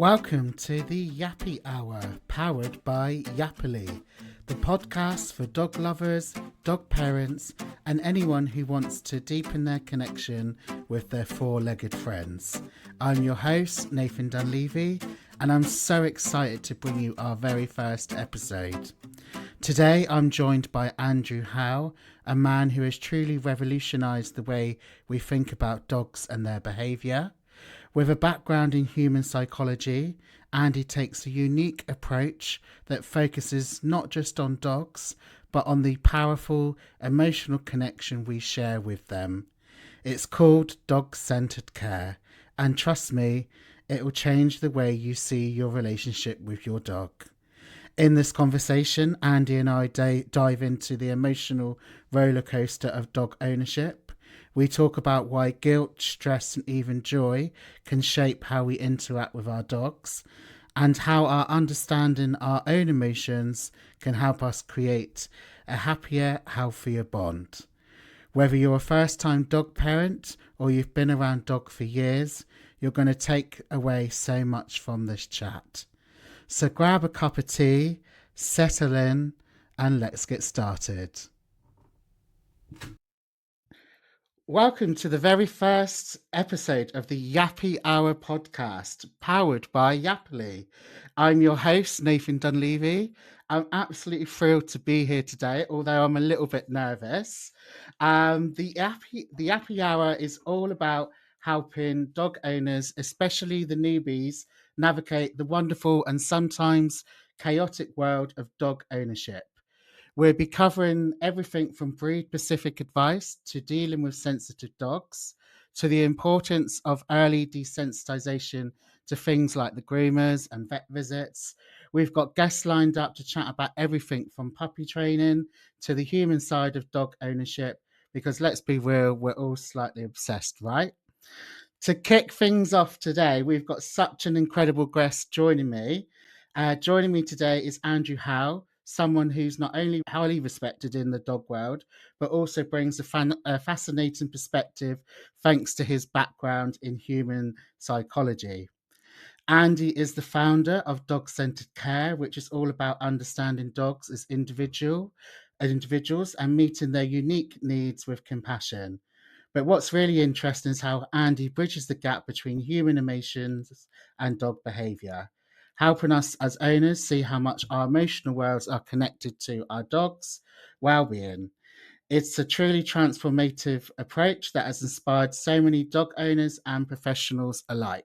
Welcome to the Yappy Hour, powered by Yappily, the podcast for dog lovers, dog parents, and anyone who wants to deepen their connection with their four-legged friends. I'm your host, Nathan Dunleavy, and I'm so excited to bring you our very first episode. Today, I'm joined by Andrew Hale, a man who has truly revolutionised the way we think about dogs and their behaviour. With a background in human psychology, Andy takes a unique approach that focuses not just on dogs, but on the powerful emotional connection we share with them. It's called dog-centered care, and trust me, it will change the way you see your relationship with your dog. In this conversation, Andy and I dive into the emotional roller coaster of dog ownership. We talk about why guilt, stress, and even joy can shape how we interact with our dogs, and how our understanding our own emotions can help us create a happier, healthier bond. Whether you're a first-time dog parent or you've been around dog for years, you're going to take away so much from this chat. So grab a cup of tea, settle in, and let's get started. Welcome to the very first episode of the Yappy Hour podcast, powered by Yappily. I'm your host, Nathan Dunleavy. I'm absolutely thrilled to be here today, although I'm a little bit nervous. The Yappy Hour is all about helping dog owners, especially the newbies, navigate the wonderful and sometimes chaotic world of dog ownership. We'll be covering everything from breed-specific advice to dealing with sensitive dogs, to the importance of early desensitization to things like the groomers and vet visits. We've got guests lined up to chat about everything from puppy training to the human side of dog ownership, because let's be real, we're all slightly obsessed, right? To kick things off today, we've got such an incredible guest joining me. Joining me today is Andrew Hale, someone who's not only highly respected in the dog world, but also brings a fascinating perspective thanks to his background in human psychology. Andy is the founder of Dog-Centered Care, which is all about understanding dogs as individuals and meeting their unique needs with compassion. But what's really interesting is how Andy bridges the gap between human emotions and dog behavior, helping us as owners see how much our emotional worlds are connected to our dogs' well-being. It's a truly transformative approach that has inspired so many dog owners and professionals alike.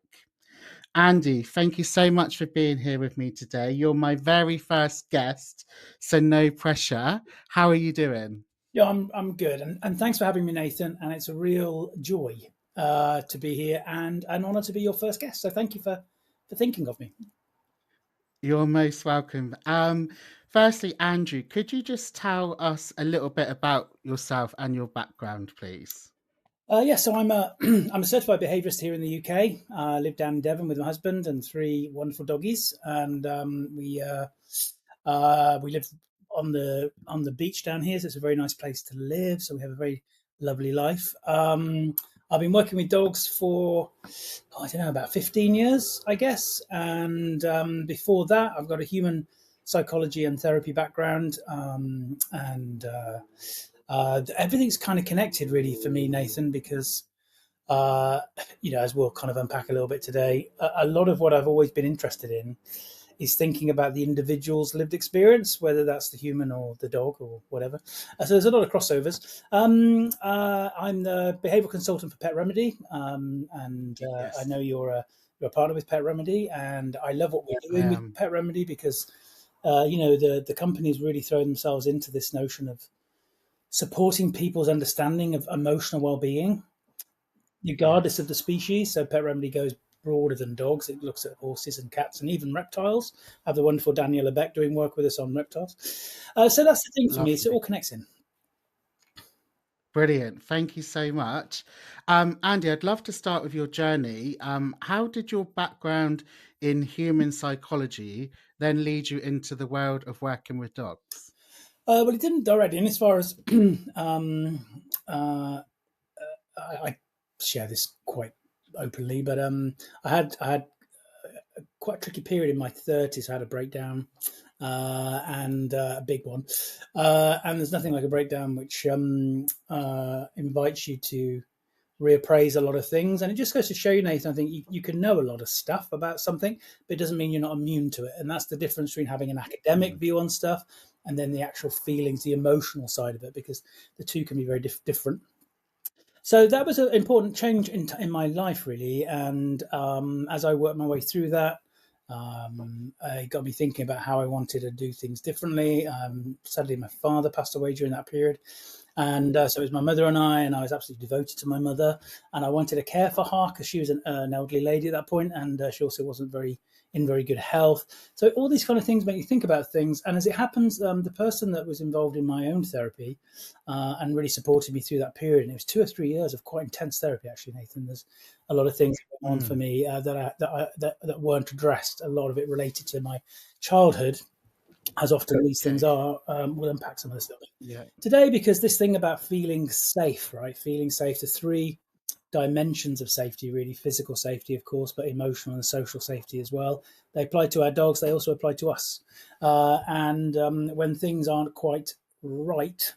Andy, thank you so much for being here with me today. You're my very first guest, so no pressure. How are you doing? Yeah, I'm good, and thanks for having me, Nathan. And it's a real joy to be here, and an honour to be your first guest. So thank you for thinking of me. You're most welcome. Firstly, Andrew, could you just tell us a little bit about yourself and your background, please? So I'm a I'm a certified behaviourist here in the UK. I live down in Devon with my husband and three wonderful doggies, and we live on the beach down here, so it's a very nice place to live. So we have a very lovely life. I've been working with dogs for I don't know, about 15 years, I guess, and before that, I've got a human psychology and therapy background, and everything's kind of connected, really, for me, Nathan, because as we'll kind of unpack a little bit today, a lot of what I've always been interested in is thinking about the individual's lived experience, whether that's the human or the dog or whatever. So there's a lot of crossovers. I'm the behavioural consultant for Pet Remedy, and Yes. I know you're a partner with Pet Remedy, and I love what we're doing with Pet Remedy because the company's really thrown themselves into this notion of supporting people's understanding of emotional well-being, regardless of the species. So Pet Remedy goes broader than dogs. It looks at horses and cats and even reptiles. I have the wonderful Daniela Beck doing work with us on reptiles. So that's the thing for me. So it all connects in. Brilliant. Thank you so much. Andy, I'd love to start with your journey. How did your background in human psychology then lead you into the world of working with dogs? Well, it didn't directly. And as far as I share this quite openly, but I had quite a tricky period in my 30s. I had a breakdown, and a big one. And there's nothing like a breakdown which invites you to reappraise a lot of things. And it just goes to show you, Nathan, I think you can know a lot of stuff about something, but it doesn't mean you're not immune to it. And that's the difference between having an academic view on stuff and then the actual feelings, the emotional side of it, because the two can be very different. So that was an important change in my life, really. And as I worked my way through that, it got me thinking about how I wanted to do things differently. Sadly, my father passed away during that period. And so it was my mother and I was absolutely devoted to my mother. And I wanted to care for her because she was an elderly lady at that point, and she also wasn't in very good health. So all these kind of things make you think about things. And as it happens, the person that was involved in my own therapy and really supported me through that period, and it was 2 or 3 years of quite intense therapy, actually, Nathan. There's a lot of things going on for me that weren't addressed. A lot of it related to my childhood, as often these things are. Will unpack some of this stuff today, because this thing about feeling safe, right? Feeling safe, the 3 dimensions of safety, really: physical safety, of course, but emotional and social safety as well. They apply to our dogs, they also apply to us. And when things aren't quite right,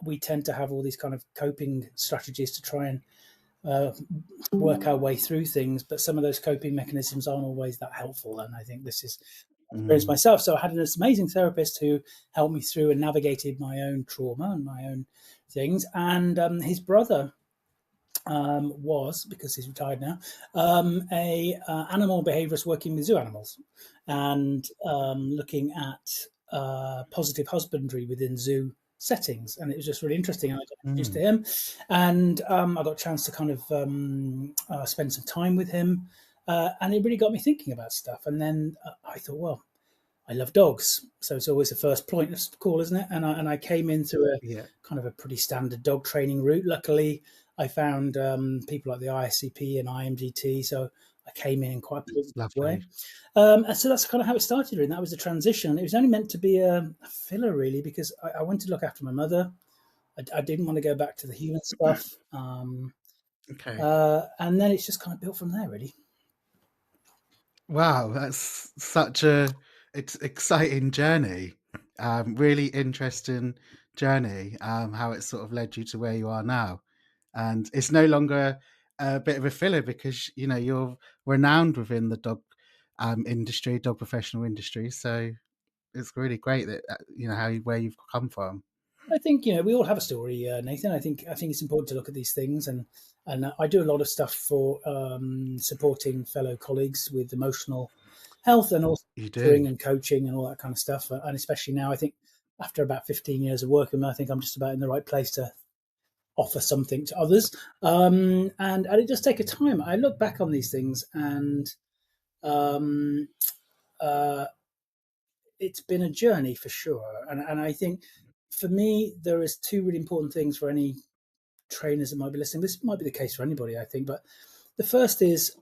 we tend to have all these kind of coping strategies to try and work our way through things, but some of those coping mechanisms aren't always that helpful. And I think this is experience myself. So I had this amazing therapist who helped me through and navigated my own trauma and my own things. And his brother was, because he's retired now, a animal behaviourist working with zoo animals and looking at positive husbandry within zoo settings. And it was just really interesting. I got introduced to him, and I got a chance to kind of spend some time with him. And it really got me thinking about stuff. And then I thought, well, I love dogs, so it's always the first point of call, isn't it? And I came in through a kind of a pretty standard dog training route. Luckily, I found people like the ISCP and IMGT, so I came in quite a positive way. And so that's kind of how it started, and that was a transition. It was only meant to be a filler, really, because I wanted to look after my mother. I didn't want to go back to the human stuff. And then it's just kind of built from there, really. Wow, that's such a exciting journey. Really interesting journey. How it sort of led you to where you are now, and it's no longer a bit of a filler because you're renowned within the dog industry, dog professional industry. So it's really great that where you've come from. I think we all have a story, Nathan. I think it's important to look at these things, and I do a lot of stuff for supporting fellow colleagues with emotional health, and also You do. mentoring and coaching and all that kind of stuff. And especially now, I think after about 15 years of working, I think I'm just about in the right place to offer something to others. And it does take a time. I look back on these things, and it's been a journey for sure. And I think for me, there is 2 really important things for any trainers that might be listening. This might be the case for anybody, I think. But the first is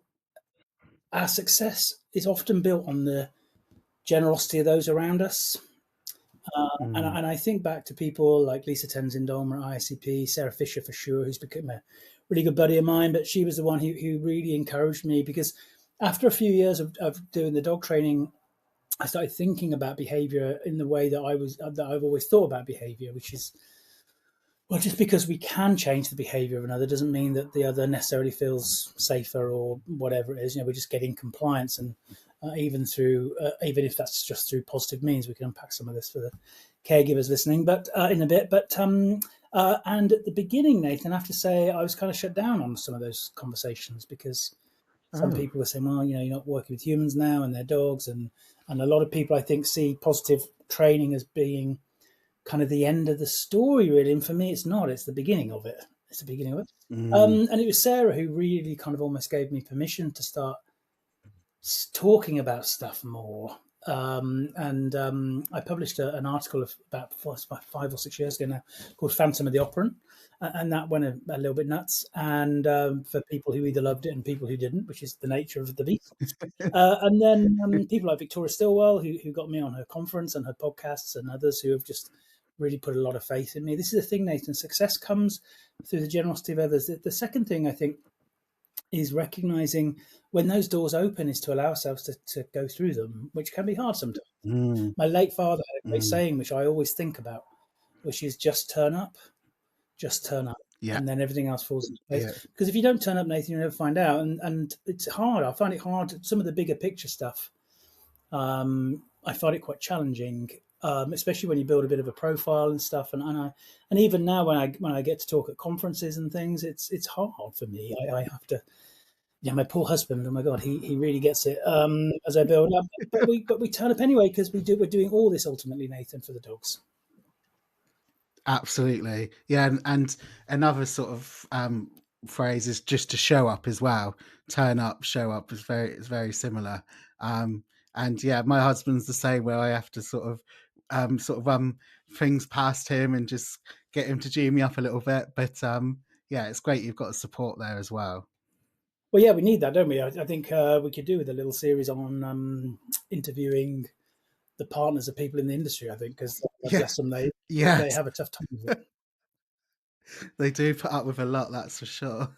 our success is often built on the generosity of those around us. And I think back to people like Lisa Tenzin-Dolmer at ISCP, Sarah Fisher for sure, who's become a really good buddy of mine. But she was the one who really encouraged me, because after a few years of doing the dog training, I started thinking about behaviour in the way that I've always thought about behaviour, which is, well, just because we can change the behaviour of another doesn't mean that the other necessarily feels safer or whatever it is. We're just getting compliance, and even if that's just through positive means. We can unpack some of this for the caregivers listening, but in a bit. But and at the beginning, Nathan, I have to say I was kind of shut down on some of those conversations, because some people were saying, well, you're not working with humans now and their dogs, and a lot of people, I think, see positive training as being kind of the end of the story, really. And for me, it's not. It's the beginning of it. And it was Sarah who really kind of almost gave me permission to start talking about stuff more. I published an article of about 5 or 6 years ago now, called Phantom of the Operant. And that went a little bit nuts. And for people who either loved it and people who didn't, which is the nature of the beast. And then people like Victoria Stilwell, who got me on her conference and her podcasts, and others who have just really put a lot of faith in me. This is the thing, Nathan. Success comes through the generosity of others. The second thing, I think, is recognizing when those doors open is to allow ourselves to go through them, which can be hard sometimes. Mm, My late father had a great mm, saying, which I always think about, which is just turn up, yeah, and then everything else falls into place. yeah, Because if you don't turn up, Nathan, you'll never find out, and it's hard. I find it hard. Some of the bigger picture stuff, I find it quite challenging, especially when you build a bit of a profile and stuff. And even now when I get to talk at conferences and things, it's hard for me. I have to. Yeah, my poor husband. Oh my God, he really gets it. As I build up, but we turn up anyway because we're doing all this ultimately, Nathan, for the dogs. absolutely. Yeah, and another sort of phrase is just to show up as well. Turn up, show up is very similar. Um, and yeah, my husband's the same, where I have to sort of things past him and just get him to G me up a little bit. But yeah, it's great you've got support there as well. Well, yeah, we need that, don't we? I think we could do with a little series on interviewing the partners of people in the industry. I think because Yeah, bless them, they yes. have a tough time with it. They do put up with a lot, that's for sure.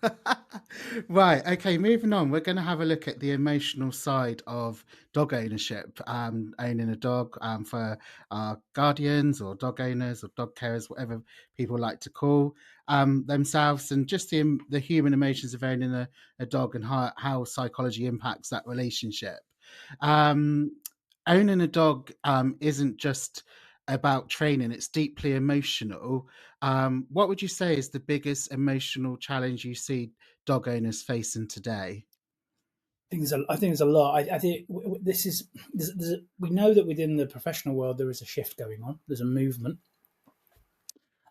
Right, okay, moving on. We're going to have a look at the emotional side of dog ownership, owning a dog for our guardians or dog owners or dog carers, whatever people like to call themselves, and just the human emotions of owning a dog and how psychology impacts that relationship. Um, owning a dog isn't just about training, it's deeply emotional. What would you say is the biggest emotional challenge you see dog owners facing today? I think there's a lot. I think this is we know that within the professional world there is a shift going on. There's a movement.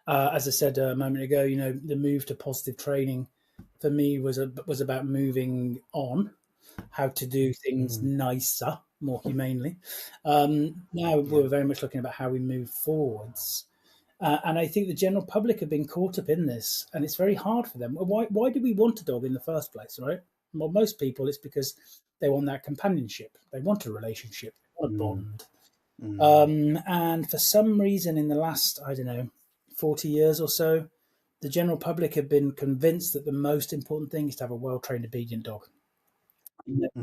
As I said a moment ago, the move to positive training for me was about moving on, how to do things Mm, nicer, more humanely. Now yeah. we're very much looking about how we move forwards. And I think the general public have been caught up in this, and it's very hard for them. Why do we want a dog in the first place, right? Well, most people, it's because they want that companionship. They want a relationship. They want a Mm, bond. mm, And for some reason, in the last, I don't know, 40 years or so, the general public have been convinced that the most important thing is to have a well trained, obedient dog.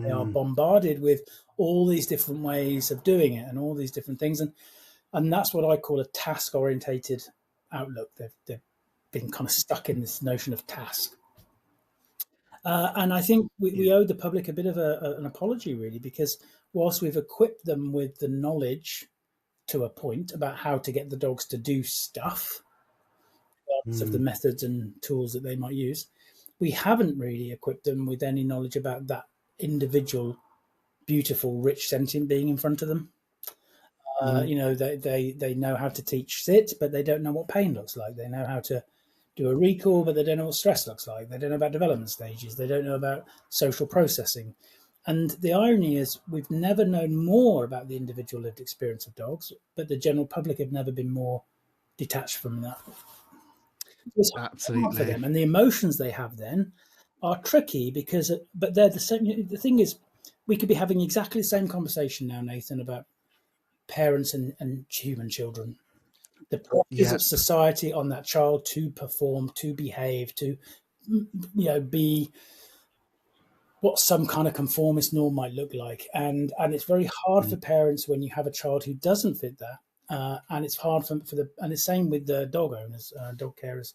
They are mm, bombarded with all these different ways of doing it and all these different things. And that's what I call a task orientated outlook. They've been kind of stuck in this notion of task. And I think yeah. we owe the public a bit of an apology, really, because whilst we've equipped them with the knowledge to a point about how to get the dogs to do stuff, regardless of the Mm, methods and tools that they might use, we haven't really equipped them with any knowledge about that individual, beautiful, rich sentient being in front of them. mm, They know how to teach sit, but they don't know what pain looks like. They know how to do a recall, but they don't know what stress looks like. They don't know about development stages. They don't know about social processing. And the irony is, we've never known more about the individual lived experience of dogs, but the general public have never been more detached from that. It's hard for absolutely. them, and the emotions they have then are tricky because, but they're the same. The thing is, we could be having exactly the same conversation now, Nathan, about parents and human children. The pressures of Yep. society on that child to perform, to behave, to be what some kind of conformist norm might look like, and it's very hard Mm, for parents when you have a child who doesn't fit that. And it's hard for the and the same with the dog owners, dog carers,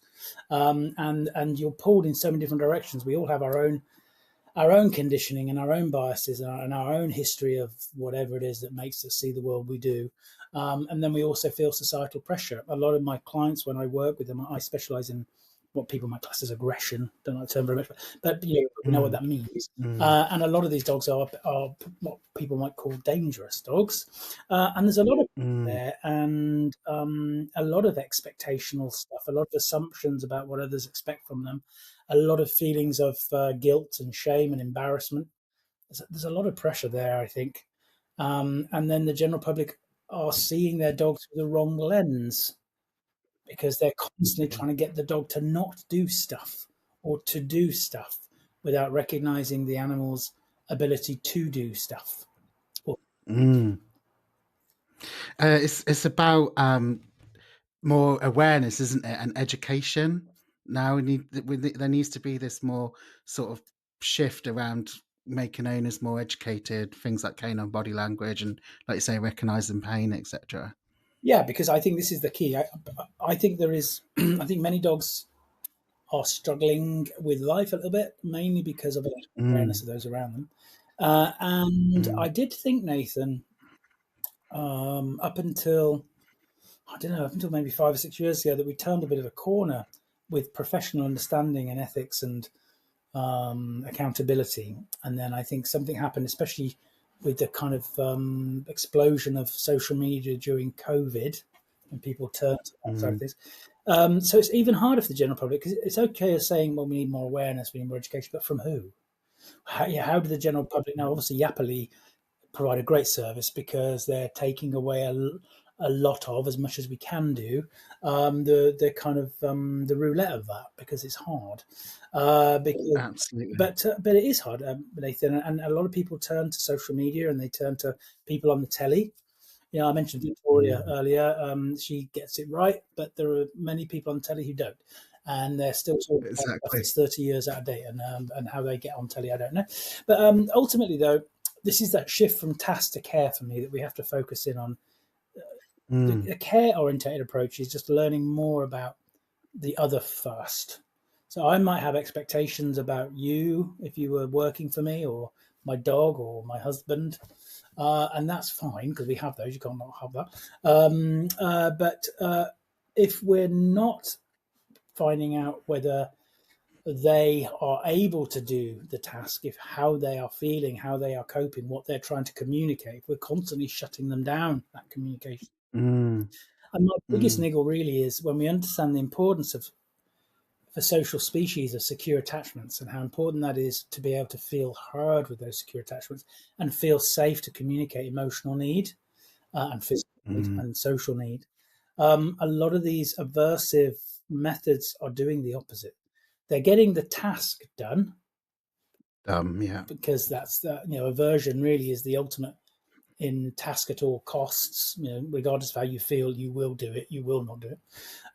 and you're pulled in so many different directions. We all have our own conditioning and our own biases and our own history of whatever it is that makes us see the world we do. And then we also feel societal pressure. A lot of my clients, when I work with them, I specialize in what people might class as aggression. Don't like the term very much, but we know what mm, that means. mm, And a lot of these dogs are what people might call dangerous dogs. And there's a lot of mm, there and a lot of expectational stuff, a lot of assumptions about what others expect from them, a lot of feelings of guilt and shame and embarrassment. There's a lot of pressure there, I think. And then the general public are seeing their dog through the wrong lens because they're constantly mm, trying to get the dog to not do stuff or to do stuff without recognizing the animal's ability to do stuff. mm. It's about more awareness, isn't it, and education. Now there needs to be this more sort of shift around. making owners more educated, things like canine body language and, like you say, recognizing pain, etc. Yeah, because I think this is the key. I think there is. I think many dogs are struggling with life a little bit, mainly because of awareness Mm, of those around them. And mm, I did think, Nathan, up until I don't know, up until maybe 5 or 6 years ago, that we turned a bit of a corner with professional understanding and ethics and accountability. And then I think something happened, especially with the kind of explosion of social media during COVID, and people turned to that side of mm, things. So it's even harder for the general public, because it's okay as saying, well, we need more awareness, we need more education, but from who? How do the general public now? Obviously, Yappily provide a great service because they're taking away a lot of, as much as we can do, the kind of the roulette of that, because it's hard. Because absolutely. but it is hard, Nathan, and a lot of people turn to social media and they turn to people on the telly. You know, I mentioned Victoria Mm, earlier. She gets it right, but there are many people on telly who don't, and they're still talking about stuff exactly. that's 30 years out of date. And how they get on telly, I don't know. But ultimately, though, this is that shift from task to care for me that we have to focus in on. Mm, The care orientated approach is just learning more about the other first. So I might have expectations about you if you were working for me, or my dog, or my husband, and that's fine because we have those. You can't not have that. But if we're not finding out whether they are able to do the task, if how they are feeling, how they are coping, what they're trying to communicate, we're constantly shutting them down, that communication. mm, And my biggest mm, niggle really is when we understand the importance of for social species of secure attachments, and how important that is to be able to feel heard with those secure attachments and feel safe to communicate emotional need, and physical need mm. and social need. A lot of these aversive methods are doing the opposite. They're getting the task done, Yeah. because that's the, aversion really is the ultimate in task at all costs. Regardless of how you feel, you will do it, you will not do it.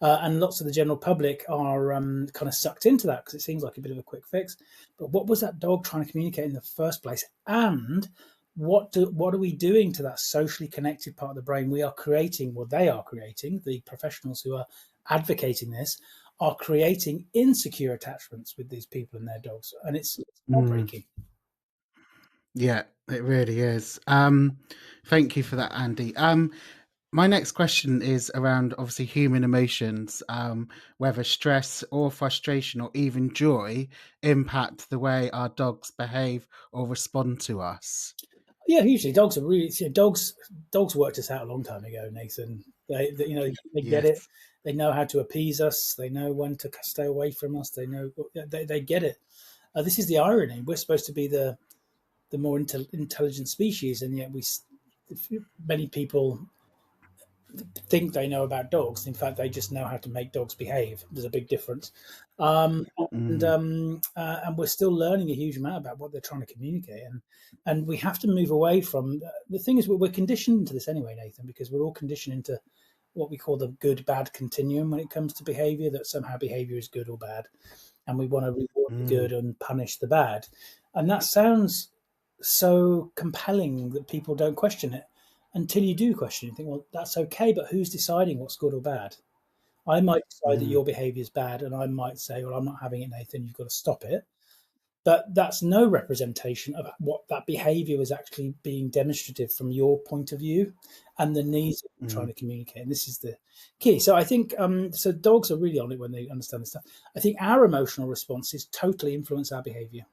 And lots of the general public are kind of sucked into that because it seems like a bit of a quick fix. But what was that dog trying to communicate in the first place? And what are we doing to that socially connected part of the brain? We are creating, well, they are creating, the professionals who are advocating this are creating insecure attachments with these people and their dogs, and it's Mm. heartbreaking. Yeah, it really is. Thank you for that, Andy. My next question is around obviously human emotions, whether stress or frustration or even joy impact the way our dogs behave or respond to us. Yeah, usually dogs are really, dogs worked us out a long time ago, Nathan. They get it. Yes. They know how to appease us. They know when to stay away from us. They know, they get it. This is the irony. We're supposed to be the more intelligent species, and yet many people think they know about dogs. In fact, they just know how to make dogs behave. There's a big difference, um, and Mm, um, and we're still learning a huge amount about what they're trying to communicate, and we have to move away from the thing is we're conditioned into this anyway, Nathan, because we're all conditioned into what we call the good bad continuum when it comes to behavior. That somehow behavior is good or bad, and we want to reward the mm, good and punish the bad, and that sounds so compelling that people don't question it until you do question it. You think, well, that's okay, but who's deciding what's good or bad? I might decide that mm, your behaviour is bad, and I might say, well, I'm not having it, Nathan, you've got to stop it. But that's no representation of what that behaviour was actually being demonstrative from your point of view and the needs that you're trying mm, to communicate. And this is the key. So I think so dogs are really on it when they understand this stuff. I think our emotional responses totally influence our behaviour,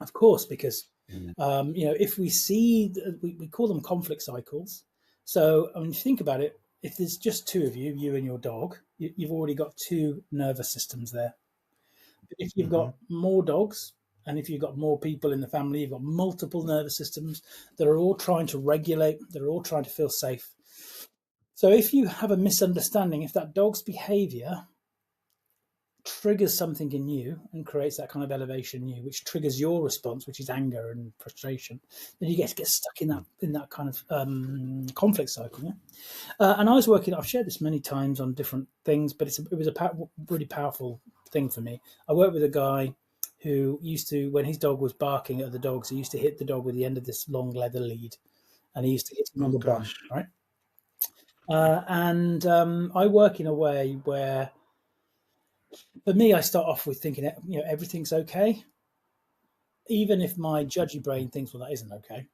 of course, because mm, if we see, we call them conflict cycles. So I mean, think about it. If there's just two of you, you and your dog, you've already got two nervous systems there. But if you've mhm, got more dogs, and if you've got more people in the family, you've got multiple nervous systems that are all trying to regulate, that are all trying to feel safe. So if you have a misunderstanding, if that dog's behavior triggers something in you and creates that kind of elevation in you, which triggers your response, which is anger and frustration, then you get stuck in mm, that kind of conflict cycle. Yeah? And I was working. I've shared this many times on different things, but it was a really powerful thing for me. I worked with a guy who used to, when his dog was barking at other dogs, he used to hit the dog with the end of this long leather lead, and he used to hit him on Oh the bum, gosh. right? And I work in a way where, for me, I start off with thinking, everything's okay, even if my judgy brain thinks, well, that isn't okay.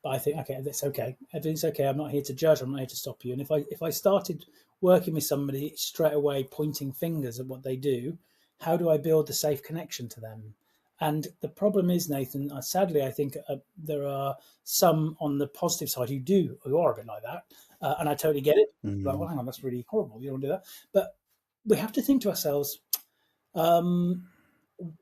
But I think, okay, that's okay. Everything's okay. I'm not here to judge. I'm not here to stop you. And if I started working with somebody straight away, pointing fingers at what they do, how do I build the safe connection to them? And the problem is, Nathan, sadly, I think there are some on the positive side who are a bit like that, and I totally get it. Like, well, Mm, hang on, that's really horrible. You don't want to do that. But we have to think to ourselves, um,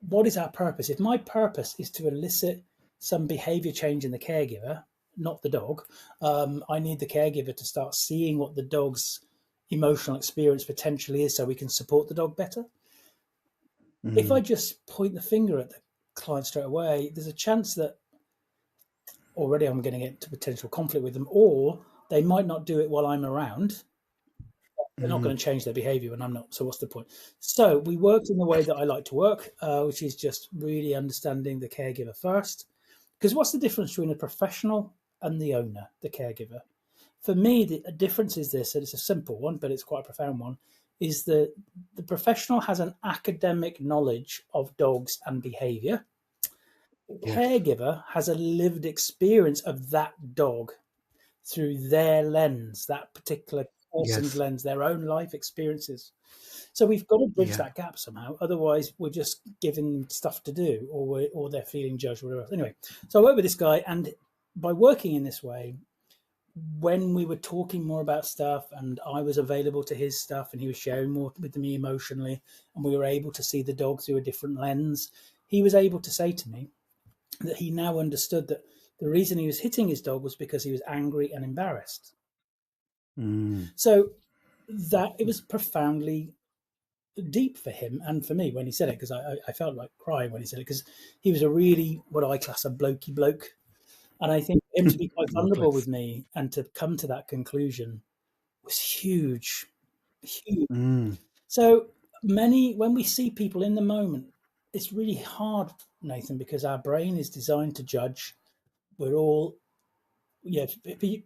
what is our purpose? If my purpose is to elicit some behavior change in the caregiver, not the dog, I need the caregiver to start seeing what the dog's emotional experience potentially is so we can support the dog better. If I mm, just point the finger at the client straight away, there's a chance that already I'm going to get into potential conflict with them, or they might not do it while I'm around. They're not going mm, to change their behavior when I'm not. So what's the point? So we worked in the way that I like to work, which is just really understanding the caregiver first. Because what's the difference between a professional and the owner, the caregiver? For me, the difference is this, and it's a simple one, but it's quite a profound one, is that the professional has an academic knowledge of dogs and behavior. The yes. caregiver has a lived experience of that dog through their lens, that particular person's Yes. lens, their own life experiences. So we've got to bridge Yeah. that gap somehow. Otherwise, we're just giving them stuff to do, or they're feeling judged, or whatever else. Anyway, so I worked with this guy, and by working in this way, when we were talking more about stuff, and I was available to his stuff, and he was sharing more with me emotionally, and we were able to see the dog through a different lens, he was able to say to me that he now understood that the reason he was hitting his dog was because he was angry and embarrassed. Mm, So that it was profoundly deep for him and for me when he said it, because I felt like crying when he said it, because he was a really, what I class, a blokey bloke. And I think him to be quite oh vulnerable bless. with me and to come to that conclusion was huge, huge. Mm, So when we see people in the moment, it's really hard, Nathan, because our brain is designed to judge. We're all, yeah,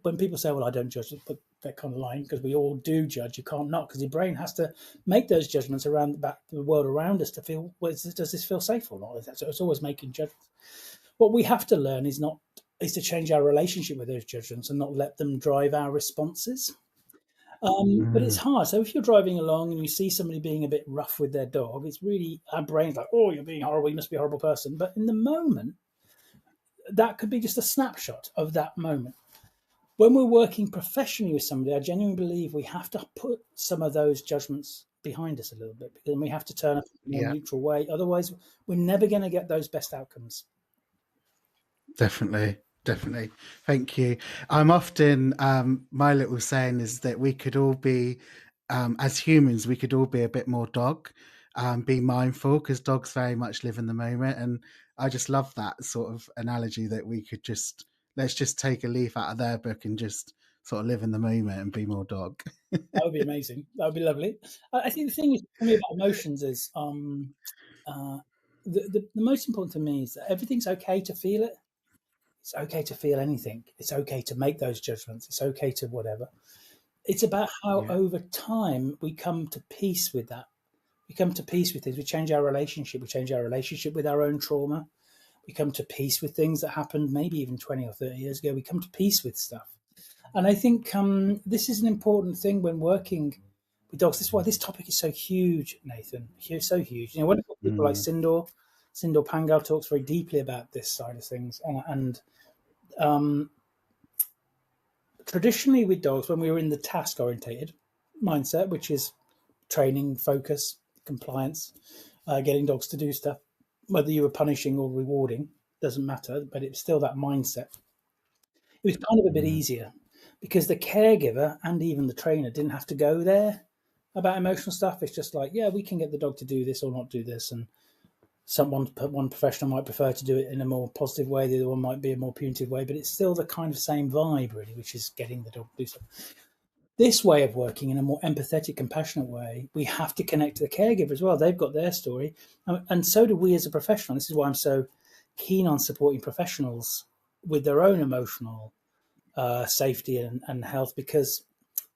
when people say, well, I don't judge, but that kind of line, because we all do judge. You can't not, because your brain has to make those judgments around the world around us to feel, well, does this feel safe or not? So it's always making judgments. What we have to learn is to change our relationship with those judgments and not let them drive our responses. But it's mm, hard. So if you're driving along and you see somebody being a bit rough with their dog, it's really, our brain's like, oh, you're being horrible, you must be a horrible person. But in the moment, that could be just a snapshot of that moment. When we're working professionally with somebody, I genuinely believe we have to put some of those judgments behind us a little bit, because we have to turn up in a more yeah. neutral way. Otherwise, we're never going to get those best outcomes. Definitely, definitely. Thank you. I'm often my little saying is that we could all be, as humans, we could all be a bit more dog, be mindful because dogs very much live in the moment, and I just love that sort of analogy that we could just let's just take a leaf out of their book and just sort of live in the moment and be more dog. That would be amazing. That would be lovely. I think the thing is, for me, about emotions is uh, the most important to me is that everything's okay to feel it. It's okay to feel anything. It's okay to make those judgments. It's okay to whatever. It's about how Yeah. over time we come to peace with that. We come to peace with things. We change our relationship. We change our relationship with our own trauma. We come to peace with things that happened maybe even 20 or 30 years ago. We come to peace with stuff. And I think this is an important thing when working with dogs. This is why this topic is so huge, Nathan. So huge. Wonderful people like Mm, Sindor Pangal talks very deeply about this side of things. And um, traditionally with dogs, when we were in the task orientated mindset, which is training, focus, compliance, getting dogs to do stuff, whether you were punishing or rewarding, doesn't matter, but it's still that mindset. It was kind of a bit mm, easier because the caregiver and even the trainer didn't have to go there about emotional stuff. It's just like, yeah, we can get the dog to do this or not do this. And one professional might prefer to do it in a more positive way, the other one might be a more punitive way, but it's still the kind of same vibe, really, which is getting the dog to do stuff. this way of working in a more empathetic, compassionate way, we have to connect to the caregiver as well. They've got their story, and so do we as a professional. This is why I'm so keen on supporting professionals with their own emotional safety and health, because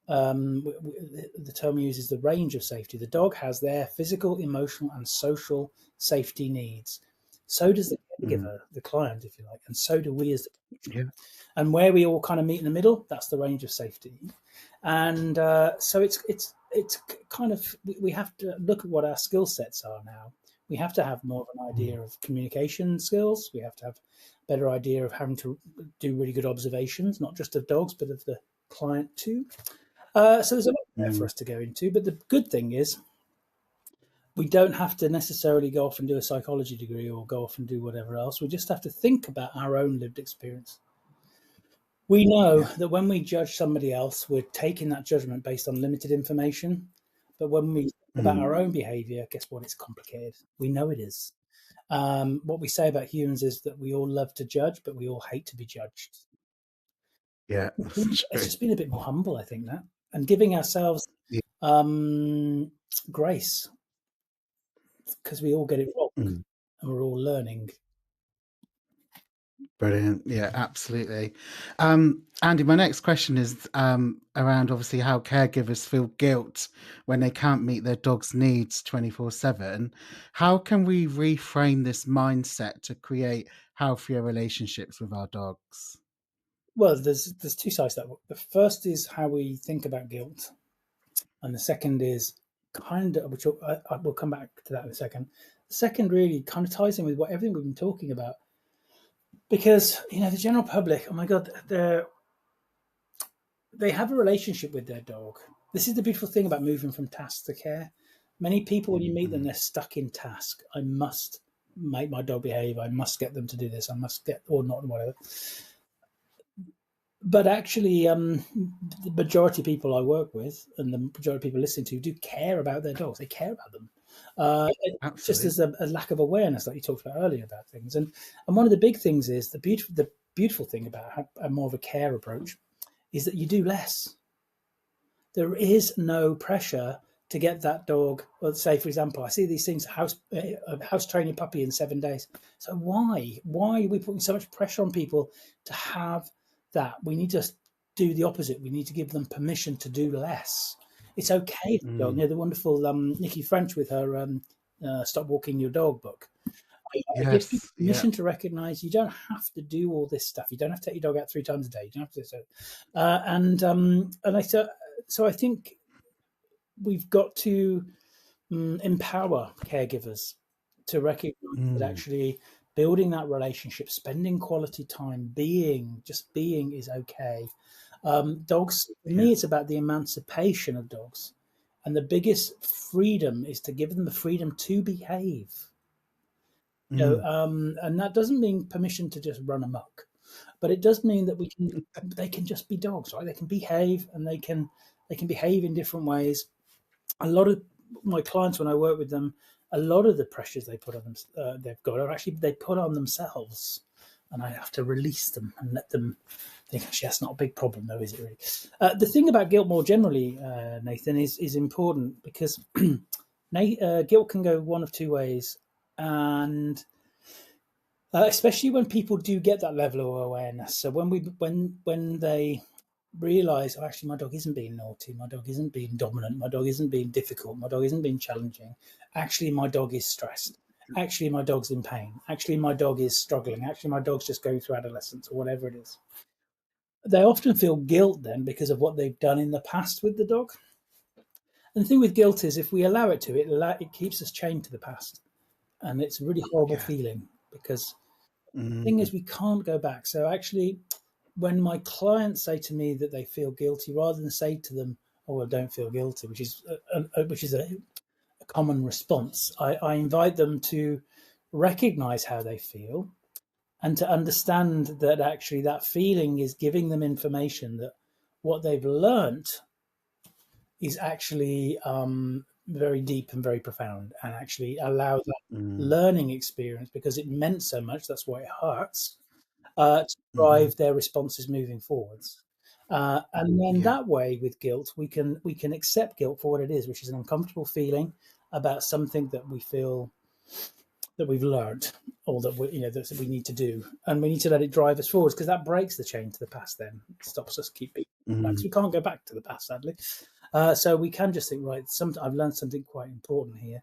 the term we use is the range of safety. The dog has their physical, emotional, and social safety needs. So does the Mm. caregiver, the client, if you like, and so do we as the Yeah. and where we all kind of meet in the middle, that's the range of safety. And so it's kind of, we have to look at what our skill sets are now. We have to have more of an Mm. idea of communication skills. We have to have a better idea of having to do really good observations, not just of dogs, but of the client too. So there's a lot there for Mm. us to go into. But the good thing is, we don't have to necessarily go off and do a psychology degree or go off and do whatever else. We just have to think about our own lived experience. We know Yeah. that when we judge somebody else, we're taking that judgment based on limited information. But when we think about Mm. our own behavior, guess what? It's complicated. We know it is. What we say about humans is that we all love to judge, but we all hate to be judged. Yeah. That's It's true. just been a bit more humble, I think, that, and giving ourselves Yeah. grace, because we all get it wrong Mm. and we're all learning. Brilliant. Yeah, absolutely. Andy, my next question is around obviously how caregivers feel guilt when they can't meet their dog's needs 24/7. How can we reframe this mindset to create healthier relationships with our dogs? Well, there's two sides to that. The first is how we think about guilt, and the second is kind of, which I will come back to that in a second. The second really kind of ties in with what everything we've been talking about, because the general public, oh my god, they have a relationship with their dog. This is the beautiful thing about moving from task to care. Many people, when you meet them, Mm. they're stuck in task. I must make my dog behave. I must get them to do this. I must get, or not, whatever. But actually, the majority of people I work with and the majority of people listening to do care about their dogs. They care about them. It's just Absolutely. as a lack of awareness, like you talked about earlier about things. And one of the big things is the beautiful thing about a more of a care approach is that you do less. There is no pressure to get that dog. Let's say, for example, I see these things: house train your puppy in 7 days. So why are we putting so much pressure on people to have that? We need to do the opposite. We need to give them permission to do less. It's okay for the dog. Mm. The wonderful Nikki French with her "Stop Walking Your Dog" book. It gives people Yes. Yeah. permission to recognize you don't have to do all this stuff. You don't have to take your dog out 3 times a day. You don't have to. So I think we've got to empower caregivers to recognize that Mm. actually building that relationship, spending quality time, just being is okay. Dogs, for Yeah. me, it's about the emancipation of dogs. And the biggest freedom is to give them the freedom to behave. Mm. And that doesn't mean permission to just run amok, but it does mean that they can just be dogs, right? They can behave, and they can behave in different ways. A lot of my clients, when I work with them, a lot of the pressures they put on them, they've got, are actually they put on themselves, and I have to release them and let them think. Actually, that's not a big problem, though, is it really? The thing about guilt, more generally, Nathan, is important, because guilt can go one of two ways, and especially when people do get that level of awareness. So when they realize, oh, actually, my dog isn't being naughty, my dog isn't being dominant, my dog isn't being difficult, my dog isn't being challenging. Actually, my dog is stressed. Actually, my dog's in pain. Actually, my dog is struggling. Actually, my dog's just going through adolescence, or whatever it is. They often feel guilt then because of what they've done in the past with the dog. And the thing with guilt is, if we allow it to, it keeps us chained to the past, and it's a really horrible Yeah. feeling, because the thing Mm. is, we can't go back. So actually, when my clients say to me that they feel guilty, rather than say to them, "Oh, well, don't feel guilty," which is a common response, I invite them to recognize how they feel, and to understand that actually that feeling is giving them information that what they've learnt is actually very deep and very profound, and actually allow that Mm. learning experience, because it meant so much. That's why it hurts, to Mhm. drive their responses moving forwards. And then Yeah. that way, with guilt, we can accept guilt for what it is, which is an uncomfortable feeling about something that we feel that we've learned, or that that we need to do, and we need to let it drive us forwards, because that breaks the chain to the past. Then it stops us keep being back. 'Cause Mm. we can't go back to the past, sadly. So we can just think, right, I've learned something quite important here,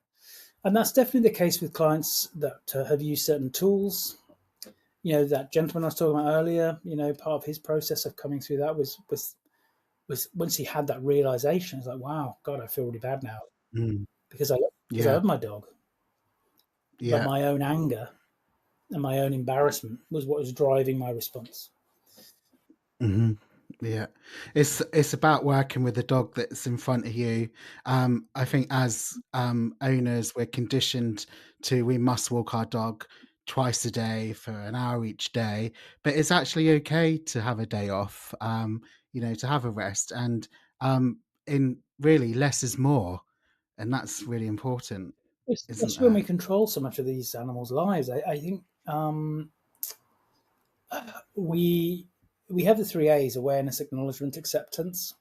and that's definitely the case with clients that have used certain tools. That gentleman I was talking about earlier. Part of his process of coming through that was once he had that realization, it's like, wow, God, I feel really bad now Mm. because I Yeah. love my dog, but Yeah. my own anger and my own embarrassment was what was driving my response. Hmm. Yeah, it's about working with the dog that's in front of you. I think as owners, we're conditioned to we must walk our dog twice a day for an hour each day, but it's actually okay to have a day off. To have a rest, and in really less is more, and that's really important, isn't Especially when we there? control so much of these animals' lives. I think we we have the three A's: awareness, acknowledgement, acceptance.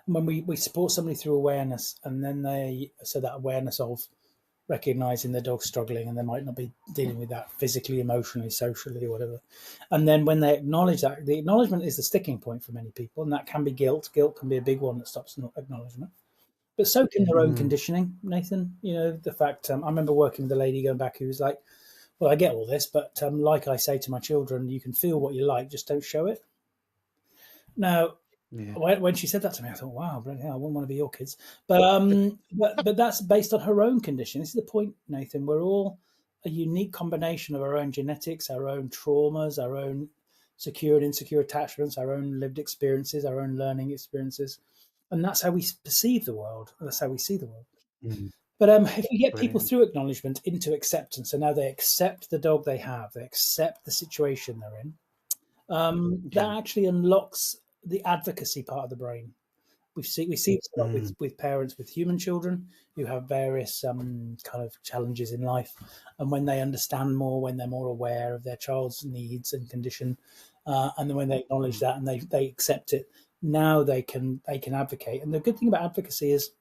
And when we support somebody through awareness, and then that awareness of recognizing the dog struggling, and they might not be dealing with that physically, emotionally, socially, or whatever. And then when they acknowledge that, the acknowledgement is the sticking point for many people, and that can be guilt. Guilt can be a big one that stops acknowledgement. But so can their own Mm. conditioning, Nathan. The fact I remember working with a lady going back who was like, "Well, I get all this, but like I say to my children, you can feel what you like, just don't show it." Now, Yeah. when she said that to me, I thought, "Wow, bloody hell, I wouldn't want to be your kids." But that's based on her own condition. This is the point, Nathan. We're all a unique combination of our own genetics, our own traumas, our own secure and insecure attachments, our own lived experiences, our own learning experiences, and that's how we perceive the world. That's how we see the world. Mm. But if we get people Brilliant. through acknowledgement into acceptance, so now they accept the dog they have, they accept the situation they're in, that Yeah. actually unlocks the advocacy part of the brain. We see this a lot Mm. with parents with human children who have various kind of challenges in life, and when they understand more, when they're more aware of their child's needs and condition, and then when they acknowledge Mm. that and they accept it, now they can advocate. And the good thing about advocacy is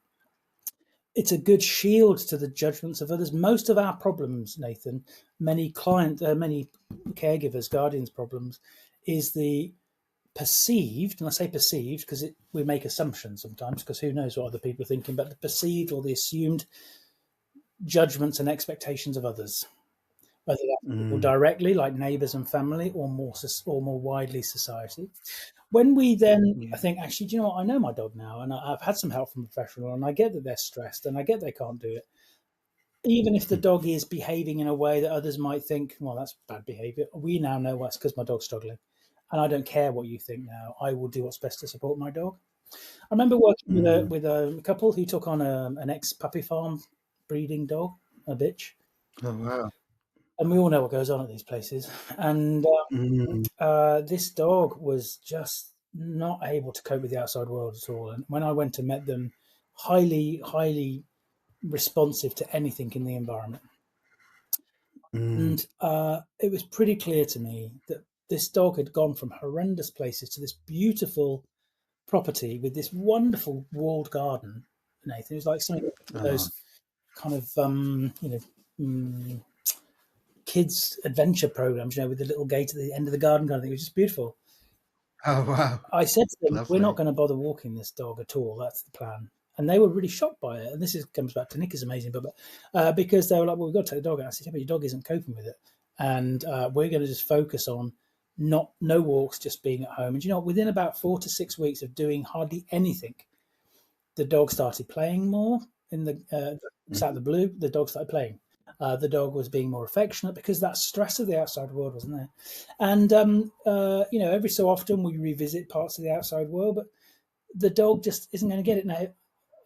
it's a good shield to the judgments of others. Most of our problems, Nathan, many caregivers, guardians' problems, is the perceived, and I say perceived because we make assumptions sometimes, because who knows what other people are thinking, but the perceived or the assumed judgments and expectations of others, whether that's people Mm. directly, like neighbours and family, or more widely society. When we then I Yeah. think, actually, do you know what? I know my dog now, and I've had some help from a professional, and I get that they're stressed, and I get they can't do it. Even if the Mm. dog is behaving in a way that others might think, well, that's bad behaviour, we now know that's because my dog's struggling. And I don't care what you think now. I will do what's best to support my dog. I remember working with a Mm. with a couple who took on an ex puppy farm breeding dog, a bitch, Oh, wow. and we all know what goes on at these places. And Mm. this dog was just not able to cope with the outside world at all. And when I went and met them, highly responsive to anything in the environment. Mm. And it was pretty clear to me that this dog had gone from horrendous places to this beautiful property with this wonderful walled garden. Nathan, it was like something of Oh. those kind of mm, kids adventure programs, with the little gate at the end of the garden kind of thing. It was just beautiful. Oh, wow. I said to them, "We're not Lovely. going to bother walking this dog at all. That's the plan." And they were really shocked by it. And comes back to Nick amazing, but because they were like, "Well, we've got to take the dog out." I said, "Yeah, but your dog isn't coping with it, and we're going to just focus on no walks, just being at home." And within about 4 to 6 weeks of doing hardly anything, the dog started playing more in the Mm. out of the blue. The dog started playing. The dog was being more affectionate because that stress of the outside world wasn't there. And every so often we revisit parts of the outside world, but the dog just isn't going to get it now.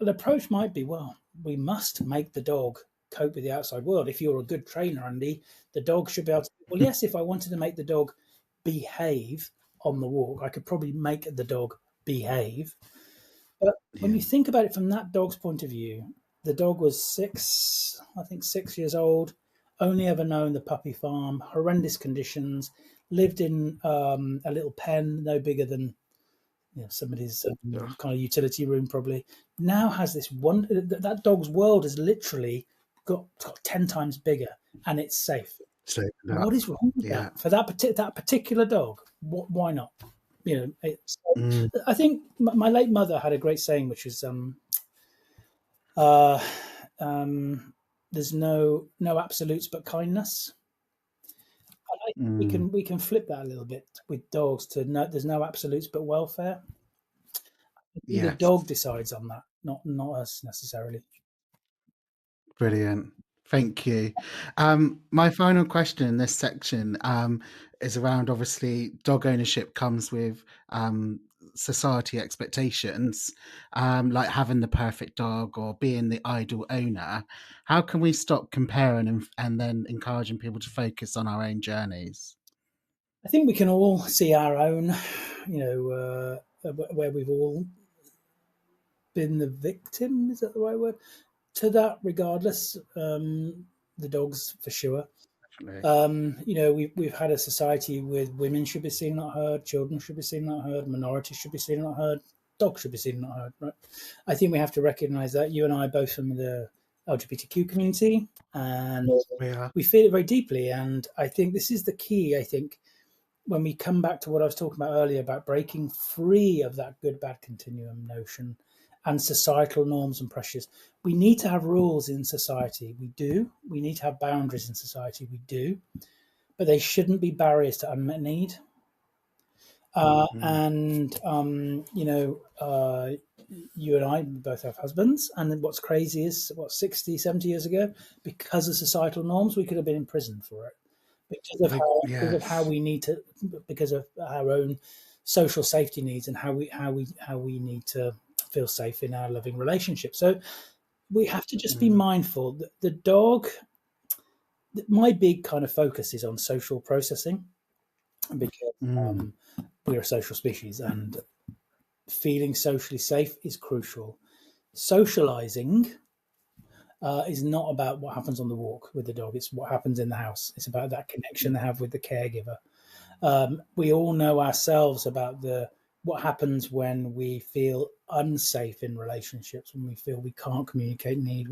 The approach might be, well, we must make the dog cope with the outside world. If you're a good trainer, Andy, the dog should be able to. Well, yes, if I wanted to make the dog behave on the walk, I could probably make the dog behave. But when Yeah. you think about it from that dog's point of view, the dog was I think 6 years old, only ever known the puppy farm, horrendous conditions, lived in a little pen no bigger than somebody's Yeah. kind of utility room probably, now has this one. That dog's world has literally got 10 times bigger, and it's safe. So that, What is wrong with yeah. that for that particular dog? Why not? Mm, I think my late mother had a great saying, which is, uh, "There's no absolutes but kindness." I think mm, we can flip that a little bit with dogs to no, there's no absolutes but welfare. The yes. dog decides on that, not us necessarily. Brilliant. Thank you. My final question in this section is around, obviously, dog ownership comes with society expectations, like having the perfect dog or being the ideal owner. How can we stop comparing and then encouraging people to focus on our own journeys? I think we can all see our own, where we've all been the victim. Is that the right word? To that, regardless, the dogs for sure. Definitely. We've had a society with women should be seen, not heard, children should be seen, not heard, minorities should be seen, not heard, dogs should be seen, not heard. Right? I think we have to recognise that you and I are both from the LGBTQ community, and Yeah. we feel it very deeply. And I think this is the key. I think when we come back to what I was talking about earlier about breaking free of that good bad continuum notion and societal norms and pressures, we need to have rules in society. We do. We need to have boundaries in society. We do. But they shouldn't be barriers to unmet need. Mm, And, you and I both have husbands. And what's crazy is, 60, 70 years ago, because of societal norms, we could have been in prison for it. Because of how yes. we need to, because of our own social safety needs and how we need to feel safe in our loving relationship. So we have to just be Mm, mindful that the dog. My big kind of focus is on social processing because mm, we're a social species and feeling socially safe is crucial. Socializing is not about what happens on the walk with the dog; it's what happens in the house. It's about that connection they have with the caregiver. We all know ourselves about what happens when we feel unsafe in relationships, when we feel we can't communicate need,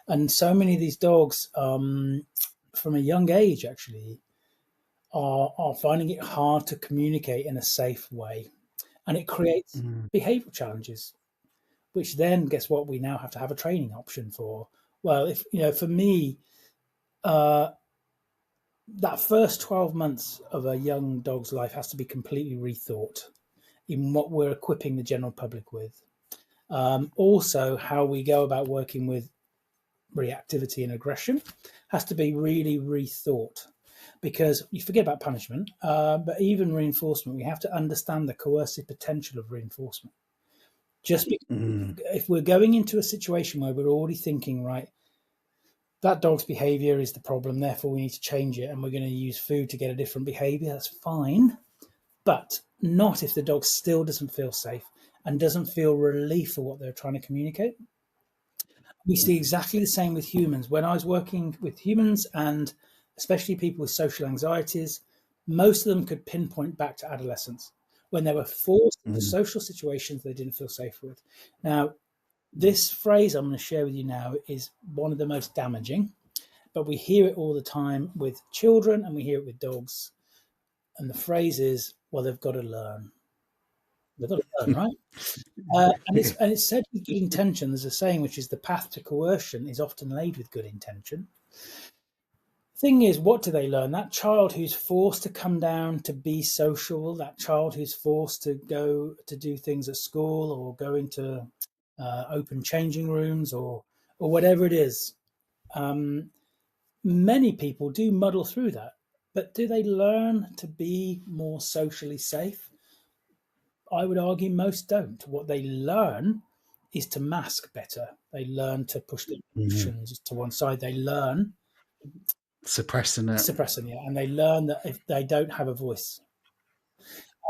and so many of these dogs, from a young age, actually, are finding it hard to communicate in a safe way, and it creates mm, behavioural challenges, which then, guess what? We now have to have a training option for. Well, if for me, uh, that first 12 months of a young dog's life has to be completely rethought in what we're equipping the general public with. Also, how we go about working with reactivity and aggression has to be really rethought because you forget about punishment, but even reinforcement, we have to understand the coercive potential of reinforcement. Just because mm, if we're going into a situation where we're already thinking, right, that dog's behavior is the problem, therefore we need to change it, and we're going to use food to get a different behavior, that's fine. But not if the dog still doesn't feel safe and doesn't feel relief for what they're trying to communicate. We see mm, exactly the same with humans. When I was working with humans and especially people with social anxieties, most of them could pinpoint back to adolescence when they were forced into mm, social situations they didn't feel safe with. Now, this phrase I'm going to share with you now is one of the most damaging, but we hear it all the time with children and we hear it with dogs. And the phrase is, well, they've got to learn. They've got to learn, right? And it's said with good intention. There's a saying which is the path to coercion is often laid with good intention. Thing is, what do they learn? That child who's forced to come down to be social, that child who's forced to go to do things at school or go into open changing rooms or whatever it is. Um, Many people do muddle through that, but do they learn to be more socially safe? I would argue most don't. What they learn is to mask better. They learn to push the mm. emotions to one side. They learn Suppressing it. suppressing it, and they learn that if they don't have a voice.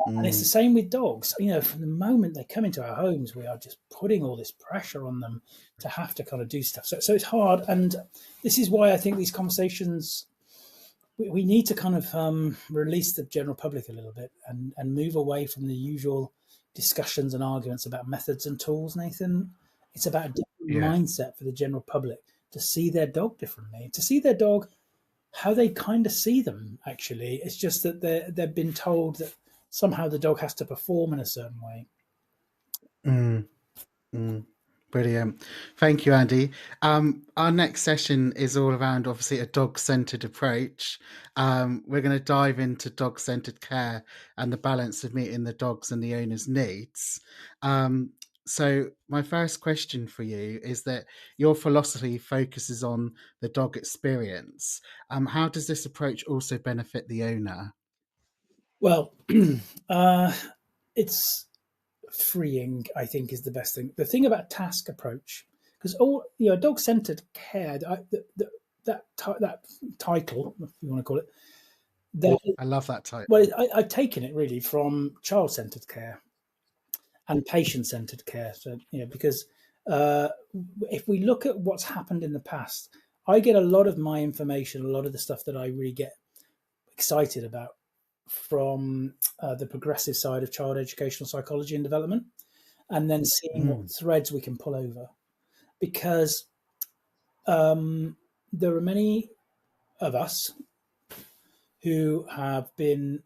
And it's the Mm, same with dogs. From the moment they come into our homes, we are just putting all this pressure on them to have to kind of do stuff. So it's hard, and this is why I think these conversations we need to kind of release the general public a little bit and move away from the usual discussions and arguments about methods and tools, Nathan. It's about a different Yeah. mindset for the general public to see their dog differently, to see their dog how they kind of see them. Actually, it's just that they've been told that somehow the dog has to perform in a certain way. Mm, mm. Brilliant. Thank you, Andy. Our next session is all around, obviously, a dog-centered approach. We're going to dive into dog-centered care and the balance of meeting the dog's and the owner's needs. So my first question for you is that your philosophy focuses on the dog experience. How does this approach also benefit the owner? Well, it's freeing, I think, is the best thing. The thing about task approach, because all dog centered care, that title, if you want to call it, that I love that title. well, I've taken it really from child centered care and patient centered care. So because uh, if we look at what's happened in the past, I get a lot of my information, a lot of the stuff that I really get excited about from the progressive side of child educational psychology and development, and then seeing what Mm, threads we can pull over. Because there are many of us who have been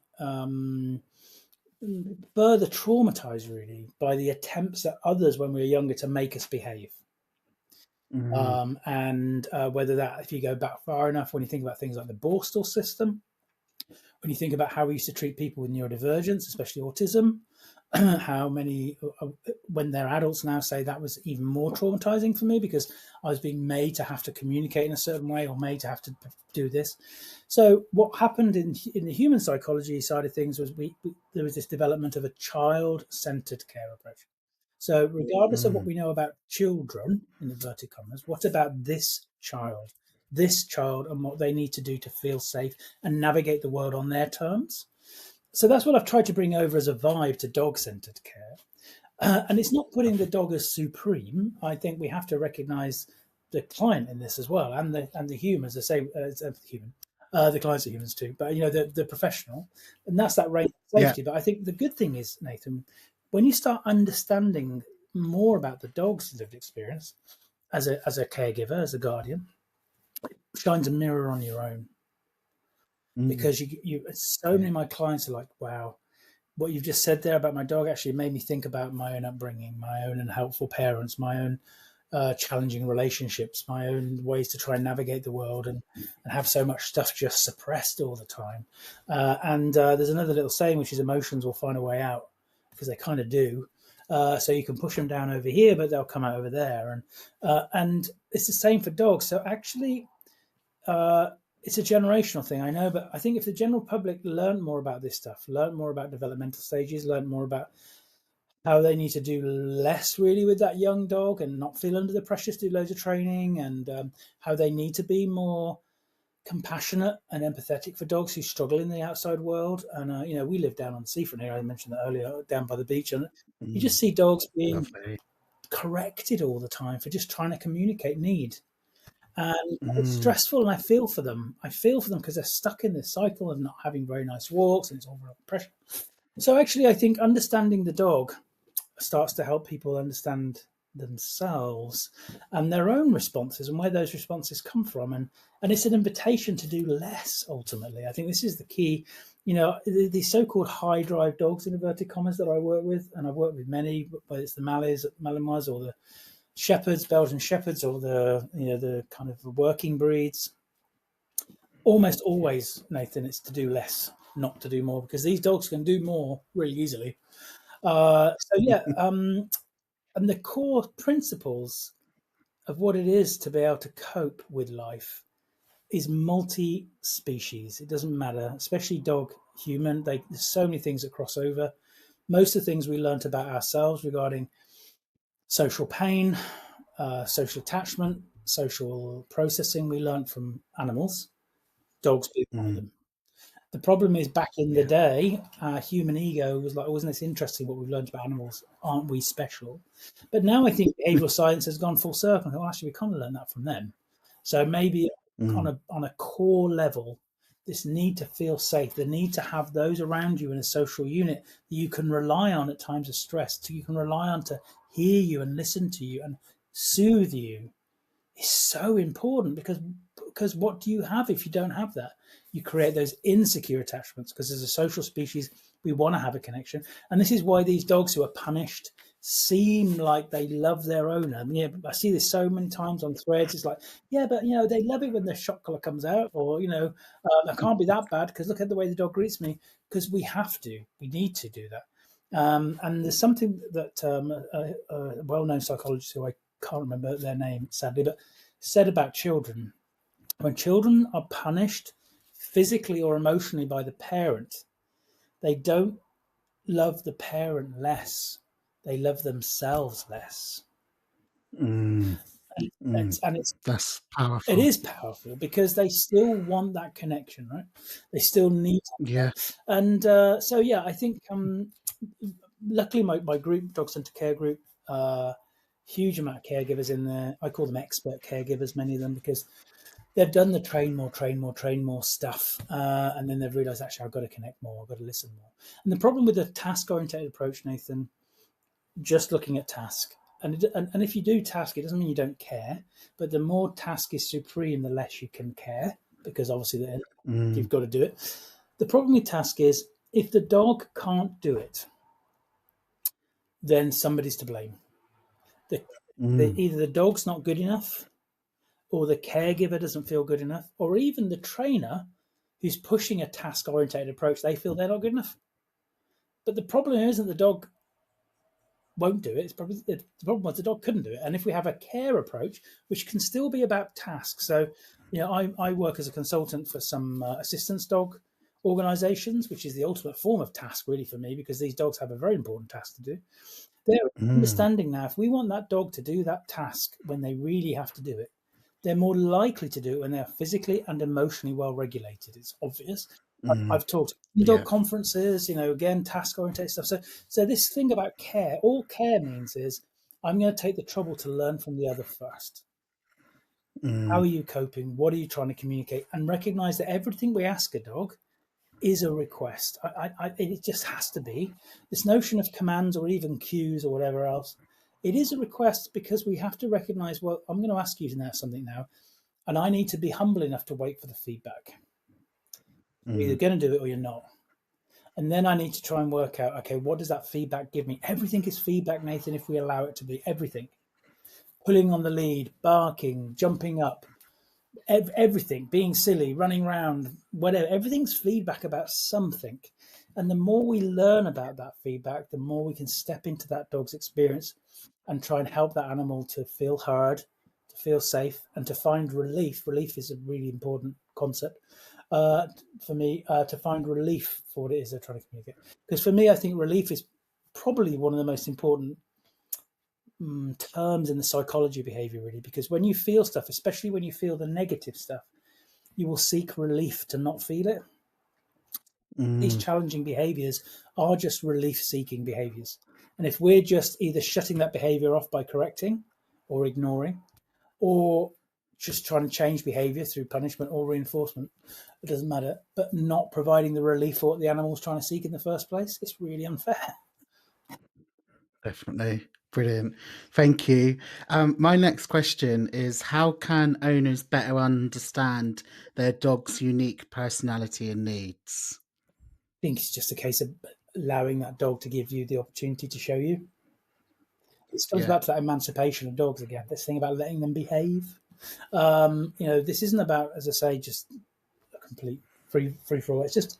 further traumatized, really, by the attempts at others when we were younger to make us behave. mm, And whether that, if you go back far enough, when you think about things like the Borstal system, when you think about how we used to treat people with neurodivergence, especially autism, how many, when they're adults now, say that was even more traumatizing for me because I was being made to have to communicate in a certain way or made to have to do this. So what happened in the human psychology side of things was there was this development of a child-centered care approach. So regardless of what mm, we know about children, in inverted commas, what about this child? This child and what they need to do to feel safe and navigate the world on their terms. So that's what I've tried to bring over as a vibe to dog-centered care. And it's not putting the dog as supreme. I think we have to recognise the client in this as well, and the humans. I say human. The clients are humans too, but the professional, and that's that range of yeah. safety. But I think the good thing is, Nathan, when you start understanding more about the dog's lived experience as a caregiver, as a guardian, it shines a mirror on your own Mm, because you so many yeah. of my clients are like, wow, what you've just said there about my dog actually made me think about my own upbringing, my own unhelpful parents, my own challenging relationships, my own ways to try and navigate the world and have so much stuff just suppressed all the time. And there's another little saying, which is emotions will find a way out because they kind of do. So you can push them down over here, but they'll come out over there. And it's the same for dogs. So actually, uh, it's a generational thing, I know, but I think if the general public learn more about this stuff, learn more about developmental stages, learn more about how they need to do less really with that young dog and not feel under the pressure to do loads of training, and how they need to be more compassionate and empathetic for dogs who struggle in the outside world. And we live down on the seafront here. I mentioned that earlier, down by the beach, and you just Mm, see dogs being lovely. corrected all the time for just trying to communicate need. And it's Mm, stressful, and I feel for them. I feel for them because they're stuck in this cycle of not having very nice walks, and it's all over pressure. So actually, I think understanding the dog starts to help people understand themselves and their own responses and where those responses come from, and it's an invitation to do less. Ultimately, I think this is the key. These so-called high drive dogs, in inverted commas, that I work with, and I've worked with many, whether it's the Malinois or the shepherds, Belgian shepherds, or the kind of working breeds. Almost always, Nathan, it's to do less, not to do more, because these dogs can do more really easily. So yeah, and the core principles of what it is to be able to cope with life is multi-species. It doesn't matter, especially dog, human. There's so many things that cross over. Most of the things we learnt about ourselves regarding social pain, social attachment, social processing, we learnt from animals. Dogs being one of mm, them. The problem is, back in the yeah. day, our human ego was like, wasn't this interesting what we've learned about animals? Aren't we special? But now I think behavioral science has gone full circle. Well, actually, we kind of learned that from them. So maybe on Mm, a core level, this need to feel safe, the need to have those around you in a social unit that you can rely on at times of stress, you can rely on to hear you and listen to you and soothe you, is so important, because what do you have if you don't have that? You create those insecure attachments, because as a social species, we want to have a connection. And this is why these dogs who are punished seem like they love their owner. And yeah, I see this so many times on threads. It's like, yeah, but they love it when the shot collar comes out, or I can't be that bad because look at the way the dog greets me. Because we need to do that. And there's something that a well-known psychologist, who I can't remember their name sadly, but said about children. When children are punished physically or emotionally by the parent, they don't love the parent less, they love themselves less. Mm, And mm. it's That's it powerful. is powerful because they still want that connection, right? They still need Yeah. that. And so yeah, I think luckily my group, dog centre care group, huge amount of caregivers in there. I call them expert caregivers, many of them, because they've done the train more stuff, and then they've realised, actually I've got to connect more, I've got to listen more. And the problem with the task oriented approach, Nathan, just looking at task, and if you do task, it doesn't mean you don't care, but the more task is supreme, the less you can care, because obviously Mm, you've got to do it. The problem with task is, if the dog can't do it, then somebody's to blame. the, mm, Either the dog's not good enough, or the caregiver doesn't feel good enough, or even the trainer who's pushing a task oriented approach, they feel they're not good enough. But the problem isn't the dog won't do it. It's probably the problem was the dog couldn't do it. And if we have a care approach, which can still be about tasks, so I work as a consultant for some assistance dog organizations, which is the ultimate form of task, really, for me, because these dogs have a very important task to do. They're mm, understanding now, if we want that dog to do that task when they really have to do it, they're more likely to do it when they are physically and emotionally well regulated. It's obvious. mm. I've talked dog Yeah. conferences, again, task oriented stuff. So this thing about care, all care means is, I'm going to take the trouble to learn from the other first. How Mm, are you coping? What are you trying to communicate? And recognize that everything we ask a dog is a request. It just has to be. This notion of commands or even cues or whatever else, it is a request, because we have to recognize, well, I'm going to ask you to know something now, and I need to be humble enough to wait for the feedback. You're either mm, going to do it or you're not. And then I need to try and work out, okay, what does that feedback give me? Everything is feedback, Nathan, if we allow it to be. Everything. Pulling on the lead, barking, jumping up, everything, being silly, running around, whatever. Everything's feedback about something. And the more we learn about that feedback, the more we can step into that dog's experience and try and help that animal to feel heard, to feel safe, and to find relief. Relief is a really important concept uh, for me, to find relief for what it is they're trying to communicate. Because for me, I think relief is probably one of the most important terms in the psychology of behavior, really, because when you feel stuff, especially when you feel the negative stuff, you will seek relief to not feel it. These mm, challenging behaviors are just relief seeking behaviors. And if we're just either shutting that behavior off by correcting or ignoring, or just trying to change behavior through punishment or reinforcement, it doesn't matter, but not providing the relief for what the animal's trying to seek in the first place, it's really unfair. definitely. Brilliant. Thank you. My next question is, how can owners better understand their dog's unique personality and needs? I think it's just a case of allowing that dog to give you the opportunity to show you. It comes Yeah. back to that emancipation of dogs again, this thing about letting them behave. This isn't about, as I say, just a complete free for all. It's just,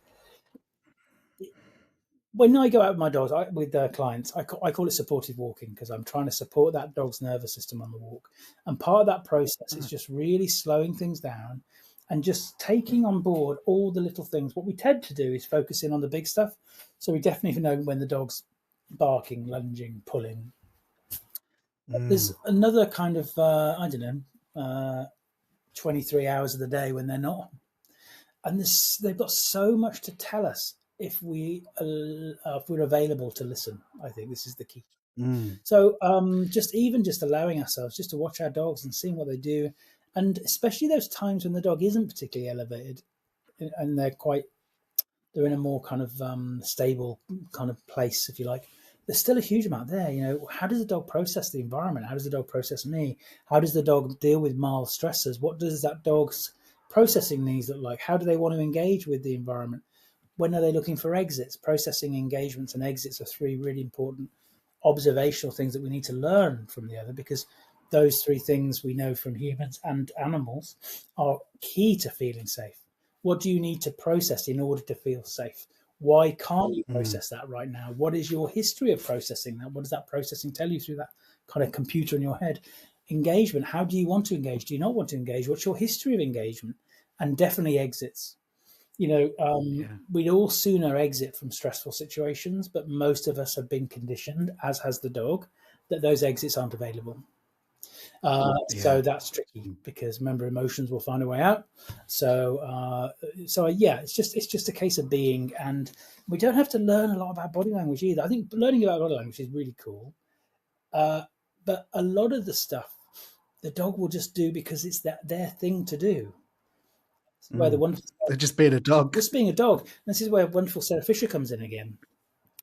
when I go out with my dogs, with clients, I call it supportive walking, because I'm trying to support that dog's nervous system on the walk. And part of that process is Mm, just really slowing things down and just taking on board all the little things. What we tend to do is focus in on the big stuff. So we definitely know when the dog's barking, lunging, pulling. There's mm, another kind of, I don't know, 23 hours of the day when they're not. And they've got so much to tell us if we're available to listen. I think this is the key. mm, So just allowing ourselves just to watch our dogs and seeing what they do, and especially those times when the dog isn't particularly elevated and they're in a more kind of stable kind of place, if you like. There's still a huge amount there. How does the dog process the environment? How does the dog process me? How does the dog deal with mild stressors? What does that dog's processing needs look like? How do they want to engage with the environment? When are they looking for exits? Processing engagements and exits are three really important observational things that we need to learn from the other, because those three things we know from humans and animals are key to feeling safe. What do you need to process in order to feel safe? Why can't you process that right now? What is your history of processing that? What does that processing tell you through that kind of computer in your head? Engagement. How do you want to engage? Do you not want to engage? What's your history of engagement? And definitely exits. We'd all sooner exit from stressful situations, but most of us have been conditioned, as has the dog, that those exits aren't available. So that's tricky, because remember, emotions will find a way out. It's just a case of being, and we don't have to learn a lot about body language either. I think learning about body language is really cool, but a lot of the stuff the dog will just do because it's their thing to do. Where the wonderful, They're just being a dog. just being a dog. This is where wonderful Sarah Fisher comes in again,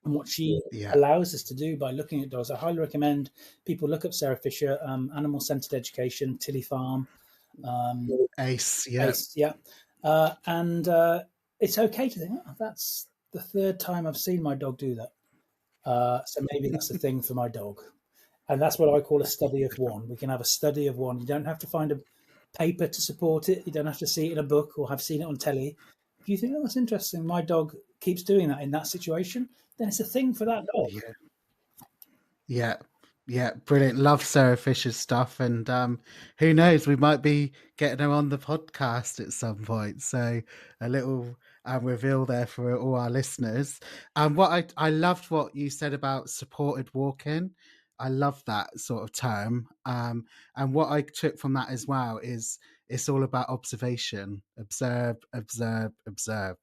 and what she allows us to do by looking at dogs. I highly recommend people look up Sarah Fisher, Animal Centered Education, Tilly Farm, Ace, and it's okay to think, that's the third time I've seen my dog do that. So maybe that's the thing for my dog. And that's what I call a study of one. We can have a study of one. You don't have to find a paper to support it. You don't have to see it in a book or have seen it on telly. If you think, that's interesting, my dog keeps doing that in that situation, then it's a thing for that dog. Yeah, brilliant. Love Sarah Fisher's stuff, and who knows, we might be getting her on the podcast at some point. So a little reveal there for all our listeners. What I loved what you said about supported walking. I love that sort of term. And what I took from that as well is it's all about observation. Observe, observe, observe.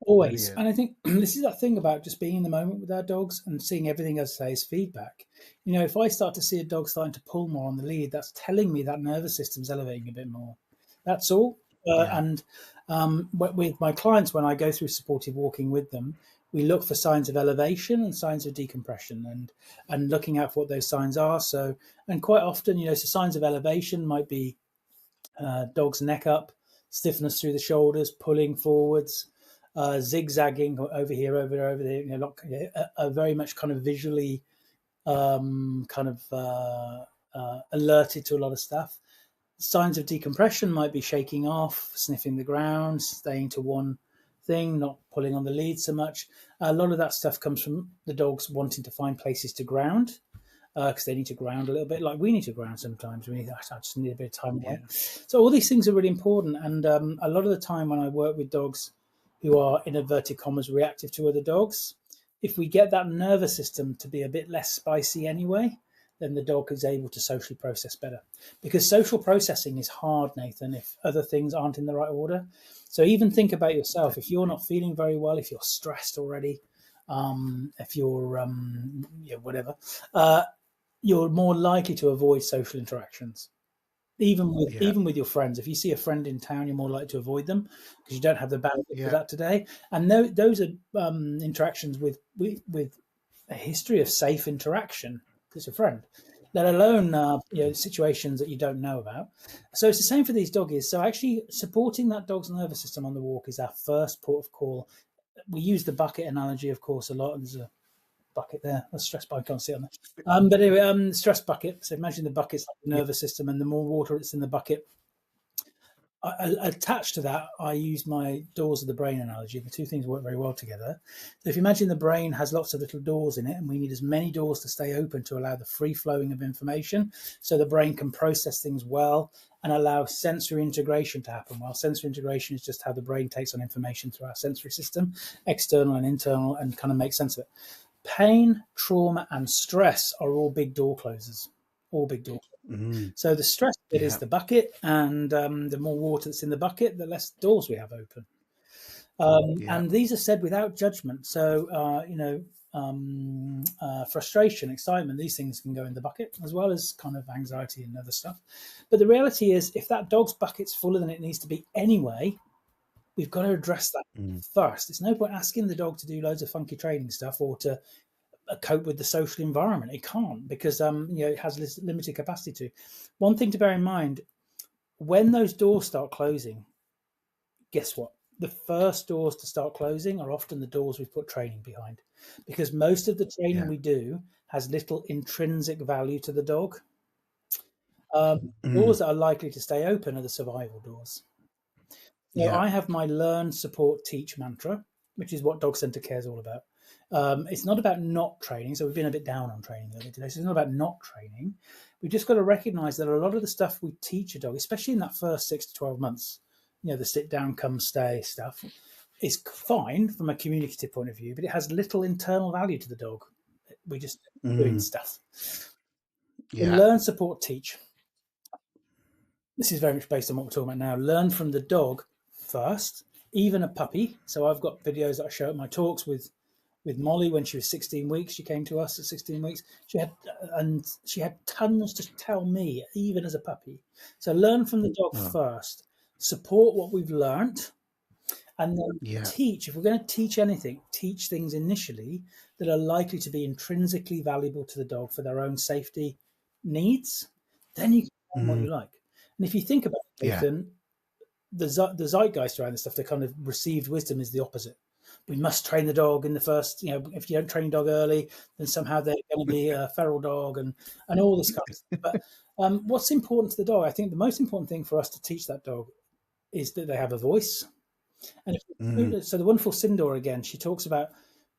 Always. Brilliant. And I think this is that thing about just being in the moment with our dogs and seeing everything as say as feedback. If I start to see a dog starting to pull more on the lead, that's telling me that nervous system's elevating a bit more. That's all. And with my clients, when I go through supportive walking with them, we look for signs of elevation and signs of decompression, and looking out for what those signs are. So, and quite often, so signs of elevation might be dog's neck up, stiffness through the shoulders, pulling forwards, zigzagging over here, over there, very much kind of visually alerted to a lot of stuff. Signs of decompression might be shaking off, sniffing the ground, staying to one thing, not pulling on the lead so much. A lot of that stuff comes from the dogs wanting to find places to ground, because they need to ground a little bit, like we need to ground sometimes. I just need a bit of time away. So all these things are really important, and a lot of the time when I work with dogs who are, in inverted commas, reactive to other dogs, if we get that nervous system to be a bit less spicy anyway, then the dog is able to socially process better. Because social processing is hard, Nathan, if other things aren't in the right order. So even think about yourself. If you're not feeling very well, if you're stressed already, if you're whatever, you're more likely to avoid social interactions. Even with your friends, if you see a friend in town, you're more likely to avoid them because you don't have the bandwidth for that today. And those are interactions with a history of safe interaction because it's a friend, let alone situations that you don't know about. So it's the same for these doggies. So actually supporting that dog's nervous system on the walk is our first port of call. We use the bucket analogy, of course, a lot. There's a bucket there, a stress bucket, I can't see on there. But anyway, stress bucket. So imagine the bucket's like the nervous system, and the more water that's in the bucket, attached to that, I use my doors of the brain analogy. The two things work very well together. So if you imagine the brain has lots of little doors in it, and we need as many doors to stay open to allow the free flowing of information, so the brain can process things well and allow sensory integration to happen well. Sensory integration is just how the brain takes on information through our sensory system, external and internal, and kind of makes sense of it. Pain, trauma, and stress are all big door closers. All big door. So the stress bit is the bucket, and the more water that's in the bucket, the less doors we have open. And these are said without judgment. So frustration, excitement, these things can go in the bucket, as well as kind of anxiety and other stuff. But the reality is, if that dog's bucket's fuller than it needs to be anyway, we've got to address that first. It's no point asking the dog to do loads of funky training stuff or to cope with the social environment. It can't, because it has limited capacity to. One thing to bear in mind, when those doors start closing, guess what? The first doors to start closing are often the doors we've put training behind, because most of the training we do has little intrinsic value to the dog. Doors that are likely to stay open are the survival doors. So I have my learn, support, teach mantra, which is what Dog Centre Care is all about. It's not about not training. So we've been a bit down on training a little bit today. So it's not about not training. We've just got to recognise that a lot of the stuff we teach a dog, especially in that first 6 to 12 months, the sit down, come stay stuff, is fine from a communicative point of view, but it has little internal value to the dog. We just doing stuff. So learn, support, teach. This is very much based on what we're talking about now. Learn from the dog first, even a puppy. So I've got videos that I show at my talks with Molly when she was 16 weeks. She came to us at 16 weeks. She had tons to tell me, even as a puppy. So learn from the dog first. Support what we've learnt, and then teach. If we're going to teach anything, teach things initially that are likely to be intrinsically valuable to the dog for their own safety needs. Then you can learn what you like. And if you think about it, Nathan, the zeitgeist around this stuff, the kind of received wisdom is the opposite. We must train the dog in the first, if you don't train your dog early, then somehow they're going to be a feral dog and all this kind of stuff. But what's important to the dog, I think the most important thing for us to teach that dog is that they have a voice. And so the wonderful Sindor, again, she talks about,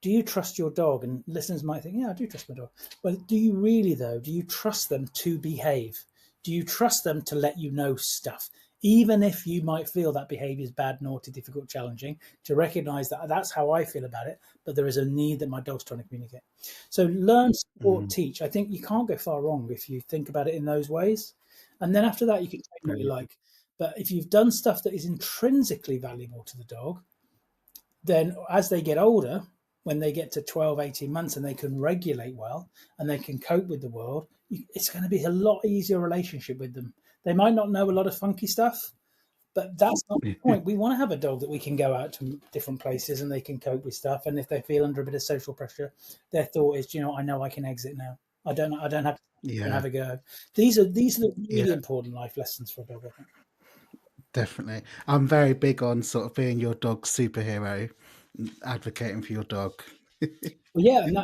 do you trust your dog? And listeners might think, yeah, I do trust my dog. Well, do you really, though? Do you trust them to behave? Do you trust them to let you know stuff? Even if you might feel that behaviour is bad, naughty, difficult, challenging, to recognise that that's how I feel about it, but there is a need that my dog's trying to communicate. So learn, support, teach. I think you can't go far wrong if you think about it in those ways. And then after that, you can train what you like. But if you've done stuff that is intrinsically valuable to the dog, then as they get older, when they get to 12, 18 months and they can regulate well and they can cope with the world, it's going to be a lot easier relationship with them. They might not know a lot of funky stuff, but that's not the point. We want to have a dog that we can go out to different places and they can cope with stuff. And if they feel under a bit of social pressure, their thought is, I know I can exit now. I don't have to have a go. These are the really important life lessons for a dog, I think. Definitely. I'm very big on sort of being your dog's superhero, advocating for your dog. Well,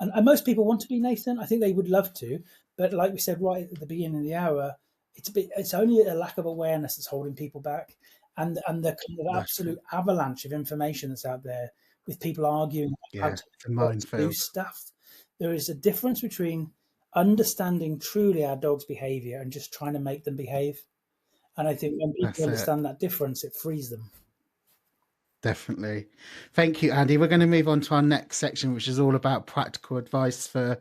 and most people want to be, Nathan. I think they would love to, but like we said right at the beginning of the hour, it's only a lack of awareness that's holding people back, and the kind of absolute avalanche of information that's out there with people arguing about how to do stuff. There is a difference between understanding truly our dog's behaviour and just trying to make them behave. And I think when people understand that difference, it frees them. Definitely. Thank you, Andy. We're going to move on to our next section, which is all about practical advice for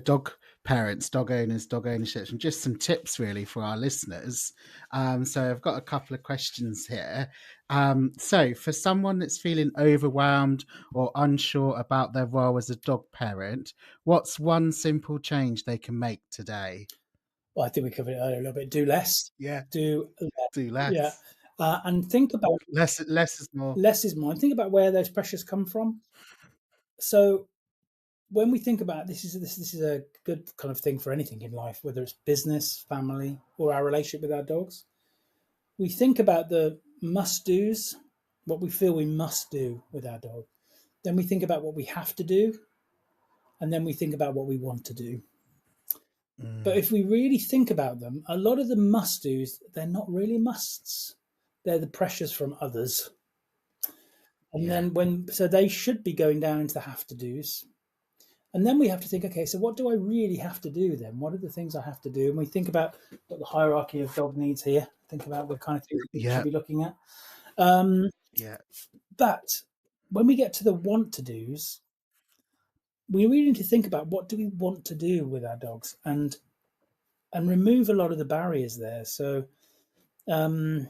dog parents, dog owners, dog ownership, and just some tips really for our listeners. So I've got a couple of questions here. So for someone that's feeling overwhelmed or unsure about their role as a dog parent, what's one simple change they can make today? Well, I think we covered it earlier a little bit. Do less. Yeah. Do less. Yeah. And think about less is more. Less is more. And think about where those pressures come from. So when we think about this is a good kind of thing for anything in life, whether it's business, family, or our relationship with our dogs. We think about the must-dos, what we feel we must do with our dog. Then we think about what we have to do. And then we think about what we want to do. But if we really think about them, a lot of the must-dos, they're not really musts. They're the pressures from others. And then so they should be going down into the have-to-dos. And then we have to think, okay, so what do I really have to do then? What are the things I have to do? And we think about what the hierarchy of dog needs here. Think about what kind of things we should be looking at. But when we get to the want-to-dos, we really need to think about what do we want to do with our dogs and remove a lot of the barriers there. So, in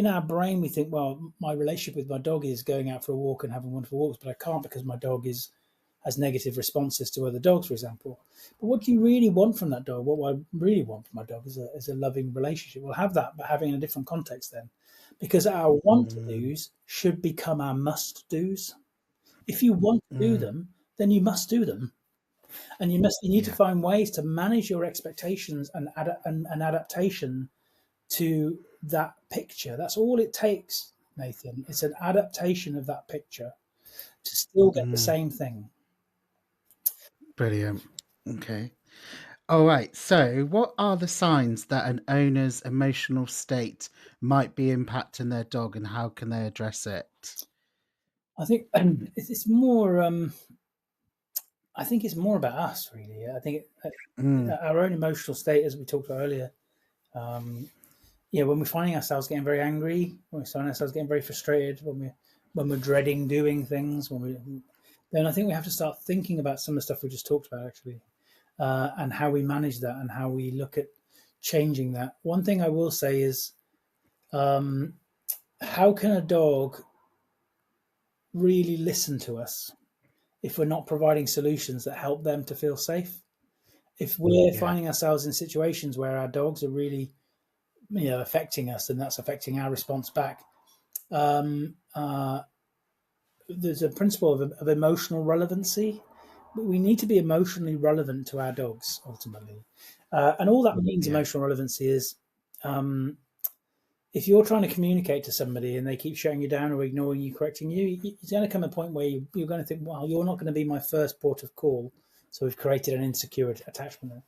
our brain, we think, well, my relationship with my dog is going out for a walk and having wonderful walks, but I can't because my dog has negative responses to other dogs, for example. But what do you really want from that dog? What I really want from my dog is a loving relationship. We'll have that, but having in a different context then. because our want to Mm, do's should become our must do's. If you want to do mm, them, then you must do them, and you need to yeah. find ways to manage your expectations and an adaptation to that picture. That's all it takes, Nathan. It's an adaptation of that picture to still get the Mm, same thing. brilliant. Okay. All right. So, what are the signs that an owner's emotional state might be impacting their dog, and how can they address it? I think it's more. I think it's more about us, really. I think Mm, our own emotional state, as we talked about earlier. Um, when we're finding ourselves getting very angry, when we're finding ourselves getting very frustrated, when we're dreading doing things, then I think we have to start thinking about some of the stuff we just talked about, actually, and how we manage that and how we look at changing that. One thing I will say is, um, how can a dog really listen to us if we're not providing solutions that help them to feel safe? If we're yeah. finding ourselves in situations where our dogs are really, affecting us, and that's affecting our response back. Um, uh, there's a principle of emotional relevancy. We need to be emotionally relevant to our dogs ultimately, and all that means Yeah. emotional relevancy is, um, if you're trying to communicate to somebody and they keep shutting you down or ignoring you, correcting you, it's going to come a point where you're going to think, well, you're not going to be my first port of call. So we've created an insecure attachment there.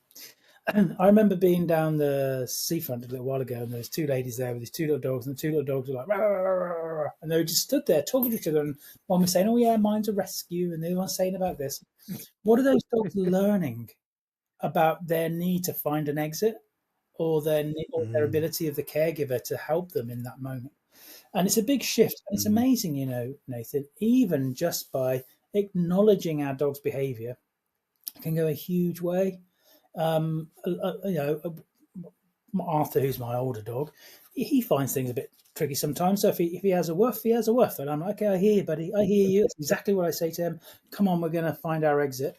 I remember being down the seafront a little while ago, and there was two ladies there with these two little dogs, and the two little dogs were like, rah, rah, rah, rah, and they were just stood there talking to each other. And one was saying, "Oh yeah, mine's a rescue," and the other one's saying about this. What are those dogs learning about their need to find an exit, or their Mm, ability of the caregiver to help them in that moment? And it's a big shift, and it's mm, amazing, Nathan. Even just by acknowledging our dog's behaviour can go a huge way. Arthur, who's my older dog, he finds things a bit tricky sometimes. So if he has a woof, he has a woof, and I'm like, okay, I hear you, buddy. I hear you. It's exactly what I say to him. Come on, we're going to find our exit.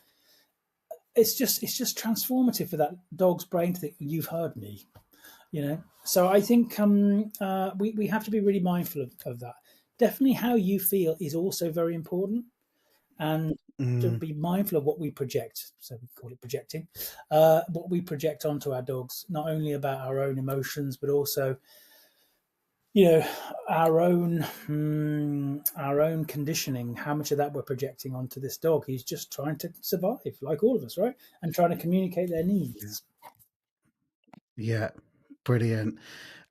It's just transformative for that dog's brain to think you've heard me. So I think we have to be really mindful of that. Definitely, how you feel is also very important, and to mm, be mindful of what we project. So we call it projecting, what we project onto our dogs, not only about our own emotions, but also, you know, our own conditioning. How much of that we're projecting onto this dog? He's just trying to survive, like all of us, right? And trying to communicate their yeah. needs. Yeah. Brilliant.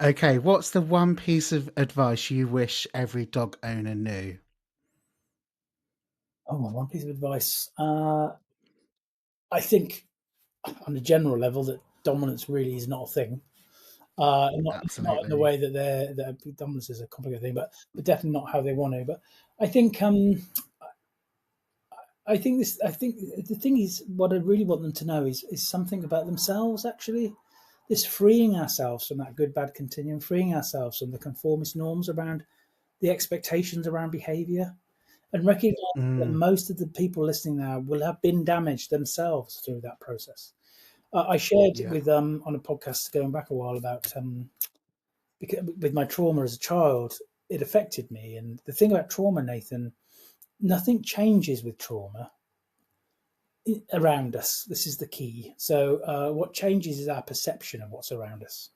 Okay. What's the one piece of advice you wish every dog owner knew? Oh, well, one piece of advice. I think, on a general level, that dominance really is not a thing. Not in the Absolutely. way that dominance is a complicated thing, but definitely not how they want to. But I think I think the thing is, what I really want them to know is something about themselves. Actually, this freeing ourselves from that good bad continuum, freeing ourselves from the conformist norms around the expectations around behaviour, and recognise that Mm, most of the people listening now will have been damaged themselves through that process. I shared yeah. with on a podcast going back a while about because with my trauma as a child, it affected me. And the thing about trauma, Nathan, nothing changes with trauma around us. This is the key. So, what changes is our perception of what's around us.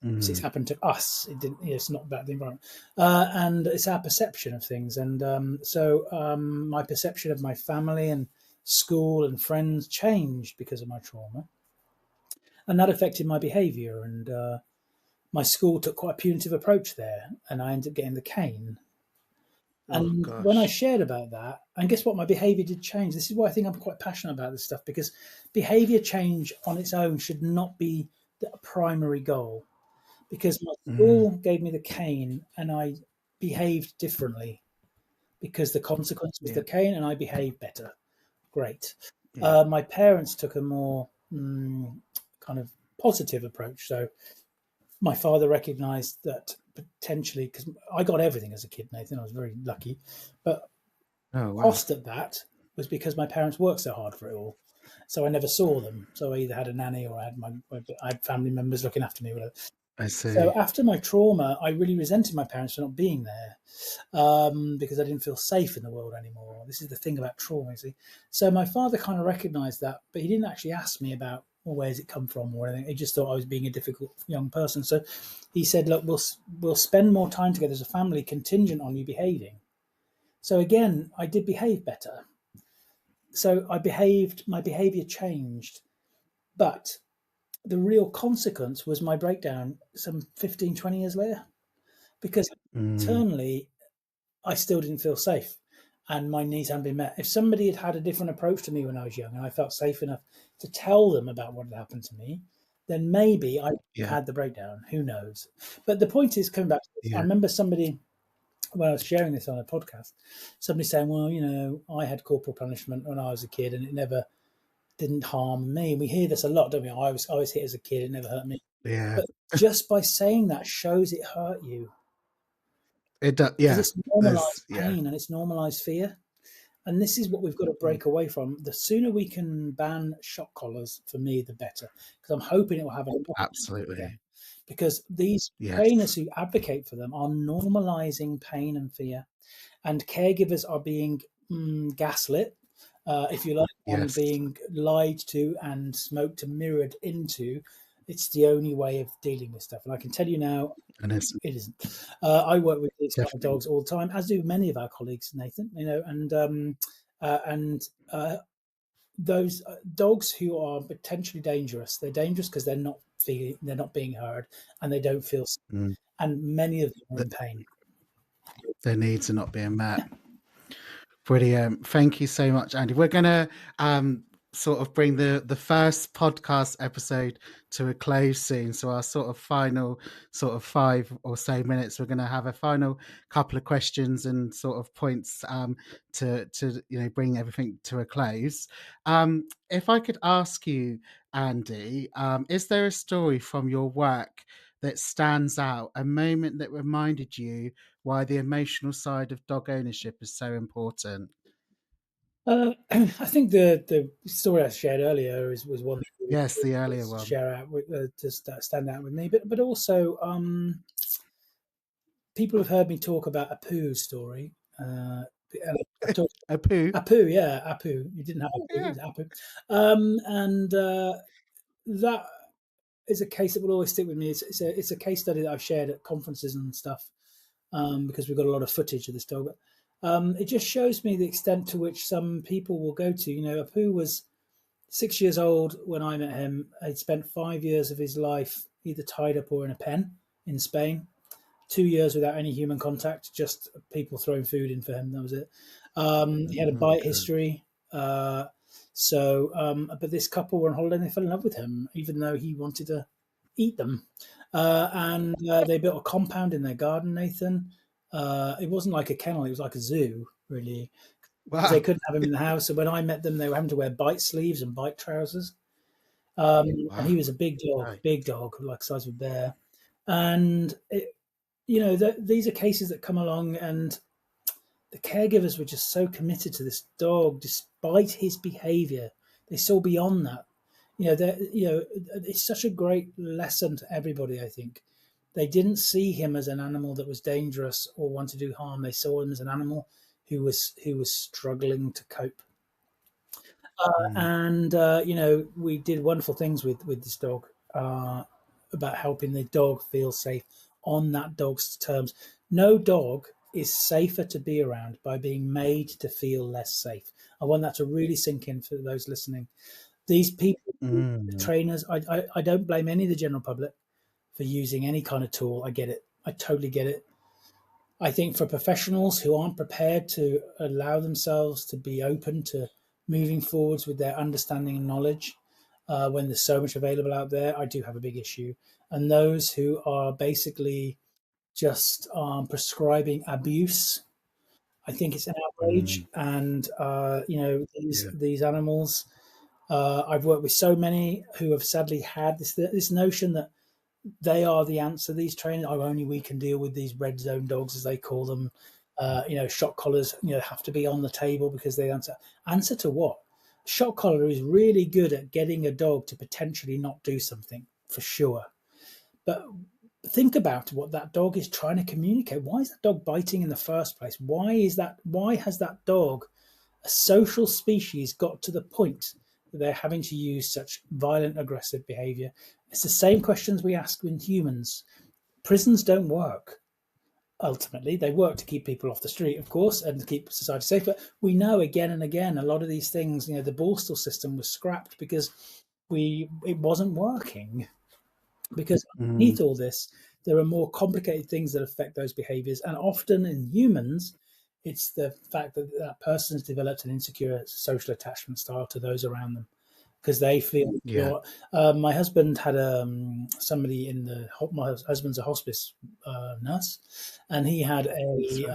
It's Mm, happened to us. It didn't. It's not about the environment, and it's our perception of things. And my perception of my family and school and friends changed because of my trauma, and that affected my behaviour. And my school took quite a punitive approach there, and I ended up getting the cane. oh And when I gosh. shared about that, and guess what? My behavior did change. This is why I think I'm quite passionate about this stuff, because behavior change on its own should not be the primary goal. Because my Mm, school gave me the cane and I behaved differently because the consequence was yeah. the cane and I behaved better. Great. Yeah. My parents took a more kind of positive approach. So my father recognized that potentially, because I got everything as a kid, Nathan, I was very lucky, but Oh wow. cost at that was because my parents worked so hard for it all. So I never saw them. So I either had a nanny or I had I had family members looking after me. Whatever. I So see. after my trauma, I really resented my parents for not being there, because I didn't feel safe in the world anymore. This is the thing about trauma, you see. So my father kind of recognised that, but he didn't actually ask me about, well, where's it come from or anything. He just thought I was being a difficult young person. So he said, look, we'll spend more time together as a family contingent on you behaving. So again, I did behave better. So my behaviour changed. But the real consequence was my breakdown some 15, 20 years later, because Mm, internally I still didn't feel safe and my needs hadn't been met. If somebody had had a different approach to me when I was young and I felt safe enough to tell them about what had happened to me, then maybe I yeah, had the breakdown. Who knows? But the point is, coming back to this, I yeah, remember somebody, when I was sharing this on a podcast, somebody saying, well, I had corporal punishment when I was a kid and it never didn't harm me. And we hear this a lot, don't we? I was hit as a kid, it never hurt me. yeah. But just by saying that shows it hurt you, It does. because Yeah, it's there's normalized yeah. pain and it's normalized fear. And this is what we've got to Mm, break away from. The sooner we can ban shock collars, for me, the better, because I'm hoping it will have an effect absolutely. again. Because these Yes, trainers who advocate for them are normalizing pain and fear, and caregivers are being gaslit, if you like, and yes, being lied to and smoked and mirrored into. It's the only way of dealing with stuff. And I can tell you now, and it's it isn't. I work with these kind of definitely dogs all the time, as do many of our colleagues, Nathan. And uh, those dogs who are potentially dangerous, they're dangerous because they're not being heard, and they don't feel safe. mm, And many of them are that in pain. their needs are not being met. Brilliant. Thank you so much, Andy. We're gonna sort of bring the first podcast episode to a close soon. So our sort of final sort of 5 or so minutes, we're gonna have a final couple of questions and sort of points to bring everything to a close. If I could ask you, Andy, is there a story from your work that stands out, a moment that reminded you why the emotional side of dog ownership is so important? I think the story I shared earlier was one that really Yes, the earlier does one. share out with, just stand out with me. But also, people have heard me talk about a poo story. And I've talked A poo. Apu, yeah, Apu. You didn't have Apu, it Yeah. was Apu. And that is a case that will always stick with me. It's a case study that I've shared at conferences and stuff, because we've got a lot of footage of this dog. But it just shows me the extent to which some people will go to. Apu was 6 years old when I met him. He'd spent 5 years of his life either tied up or in a pen in Spain. 2 years without any human contact, just people throwing food in for him. That was it. He had a Oh, bite God. history. But this couple were on holiday and they fell in love with him, even though he wanted to eat them. And they built a compound in their garden, Nathan. It wasn't like a kennel, it was like a zoo, really, because they Wow. couldn't have him in the house. So when I met them, they were having to wear bite sleeves and bite trousers. And he Wow. was a Right. big dog, like the size of a bear. And these are cases that come along, and the caregivers were just so committed to this dog despite his behavior. They saw beyond that. It's such a great lesson to everybody, I think. They didn't see him as an animal that was dangerous or want to do harm. They saw him as an animal who was struggling to cope. Mm, And we did wonderful things with this dog, about helping the dog feel safe on that dog's terms. No dog is safer to be around by being made to feel less safe. I want that to really sink in for those listening. These people, the mm, trainers, I don't blame any of the general public for using any kind of tool. I get it. I totally get it. I think for professionals who aren't prepared to allow themselves to be open to moving forwards with their understanding and knowledge, when there's so much available out there, I do have a big issue. And those who are basically just prescribing abuse, I think it's an outrage. mm. And these Yeah. these animals, I've worked with so many who have sadly had this notion that they are the answer. These trainers, oh, only we can deal with these red zone dogs, as they call them. Shock collars, have to be on the table because they answer. Answer to what? Shock collar is really good at getting a dog to potentially not do something, for sure. But think about what that dog is trying to communicate. Why is that dog biting in the first place? Why has that dog, a social species, got to the point that they're having to use such violent, aggressive behavior? It's the same questions we ask with humans. Prisons don't work. Ultimately, they work to keep people off the street, of course, and to keep society safe. But we know again and again, a lot of these things, the Borstal system was scrapped because it wasn't working. Because Mm, underneath all this, there are more complicated things that affect those behaviors. And often in humans, it's the fact that that person has developed an insecure social attachment style to those around them because they feel yeah. my husband had somebody my husband's a hospice nurse, and he had a Sorry.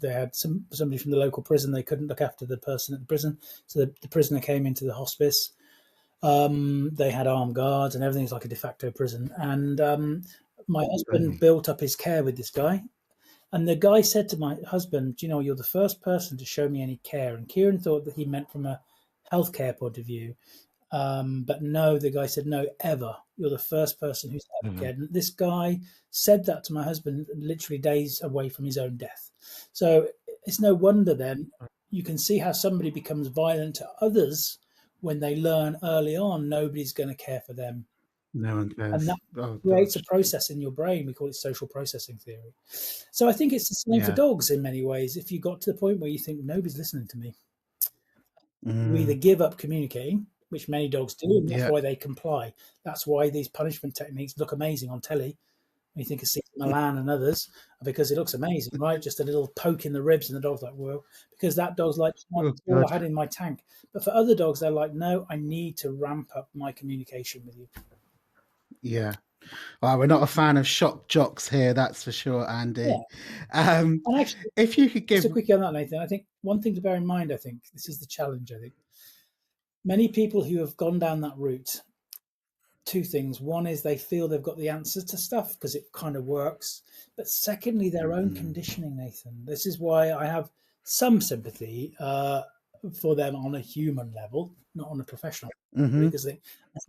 they had somebody from the local prison. They couldn't look after the person at the prison, so the prisoner came into the hospice. They had armed guards and everything's like a de facto prison. And my husband Blimey. built up his care with this guy. And the guy said to my husband, you're the first person to show me any care. And Kieran thought that he meant from a healthcare point of view. But no, the guy said, no, ever. You're the first person who's ever Mhm. cared. And this guy said that to my husband literally days away from his own death. So it's no wonder then you can see how somebody becomes violent to others when they learn early on nobody's going to care for them. No one And cares. that Oh creates a gosh. process in your brain. We call it social processing theory. So I think it's the same for Yeah. dogs in many ways. If you got to the point where you think nobody's listening to me, you either Mm, give up communicating, which many dogs do, and that's yeah. why they comply. That's why these punishment techniques look amazing on telly. When you think of Caesar Milan and others, because it looks amazing, right? Just a little poke in the ribs, and the dog's like, "Whoa!" Because that dog's like, Oh "That's all god. I had in my tank." But for other dogs, they're like, "No, I need to ramp up my communication with you." Yeah. Well, we're not a fan of shock jocks here, that's for sure, Yeah, Andy. Um, and actually, if you could just give, a quickie on that, Nathan. I think one thing to bear in mind. I think this is the challenge. I think many people who have gone down that route, two things. One is they feel they've got the answer to stuff because it kind of works. But secondly, their own mm, conditioning, Nathan. This is why I have some sympathy for them on a human level, not on a professional level, hmm, because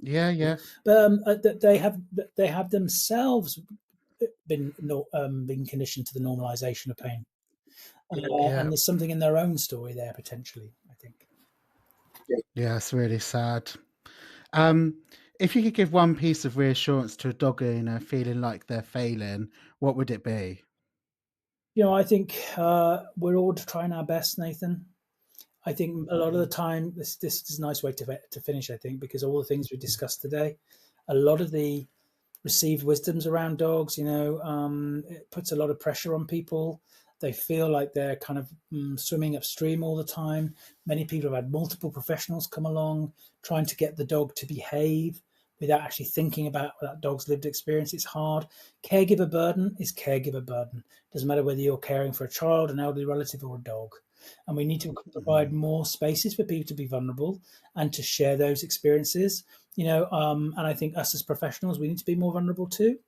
yeah, yeah, but they have themselves been conditioned to the normalization of pain, yeah, and there's something in their own story there potentially. I think. yeah. It's really sad. Um, if you could give one piece of reassurance to a dog owner feeling like they're failing, what would it be? I think we're all trying our best, Nathan. I think a lot of the time, this is a nice way to finish. I think because all the things we discussed today, a lot of the received wisdoms around dogs, it puts a lot of pressure on people. They feel like they're kind of swimming upstream all the time. Many people have had multiple professionals come along trying to get the dog to behave without actually thinking about that dog's lived experience. It's hard. Caregiver burden is caregiver burden. Doesn't matter whether you're caring for a child, an elderly relative, or a dog. And we need to provide Mm, more spaces for people to be vulnerable and to share those experiences. And I think us as professionals, we need to be more vulnerable too.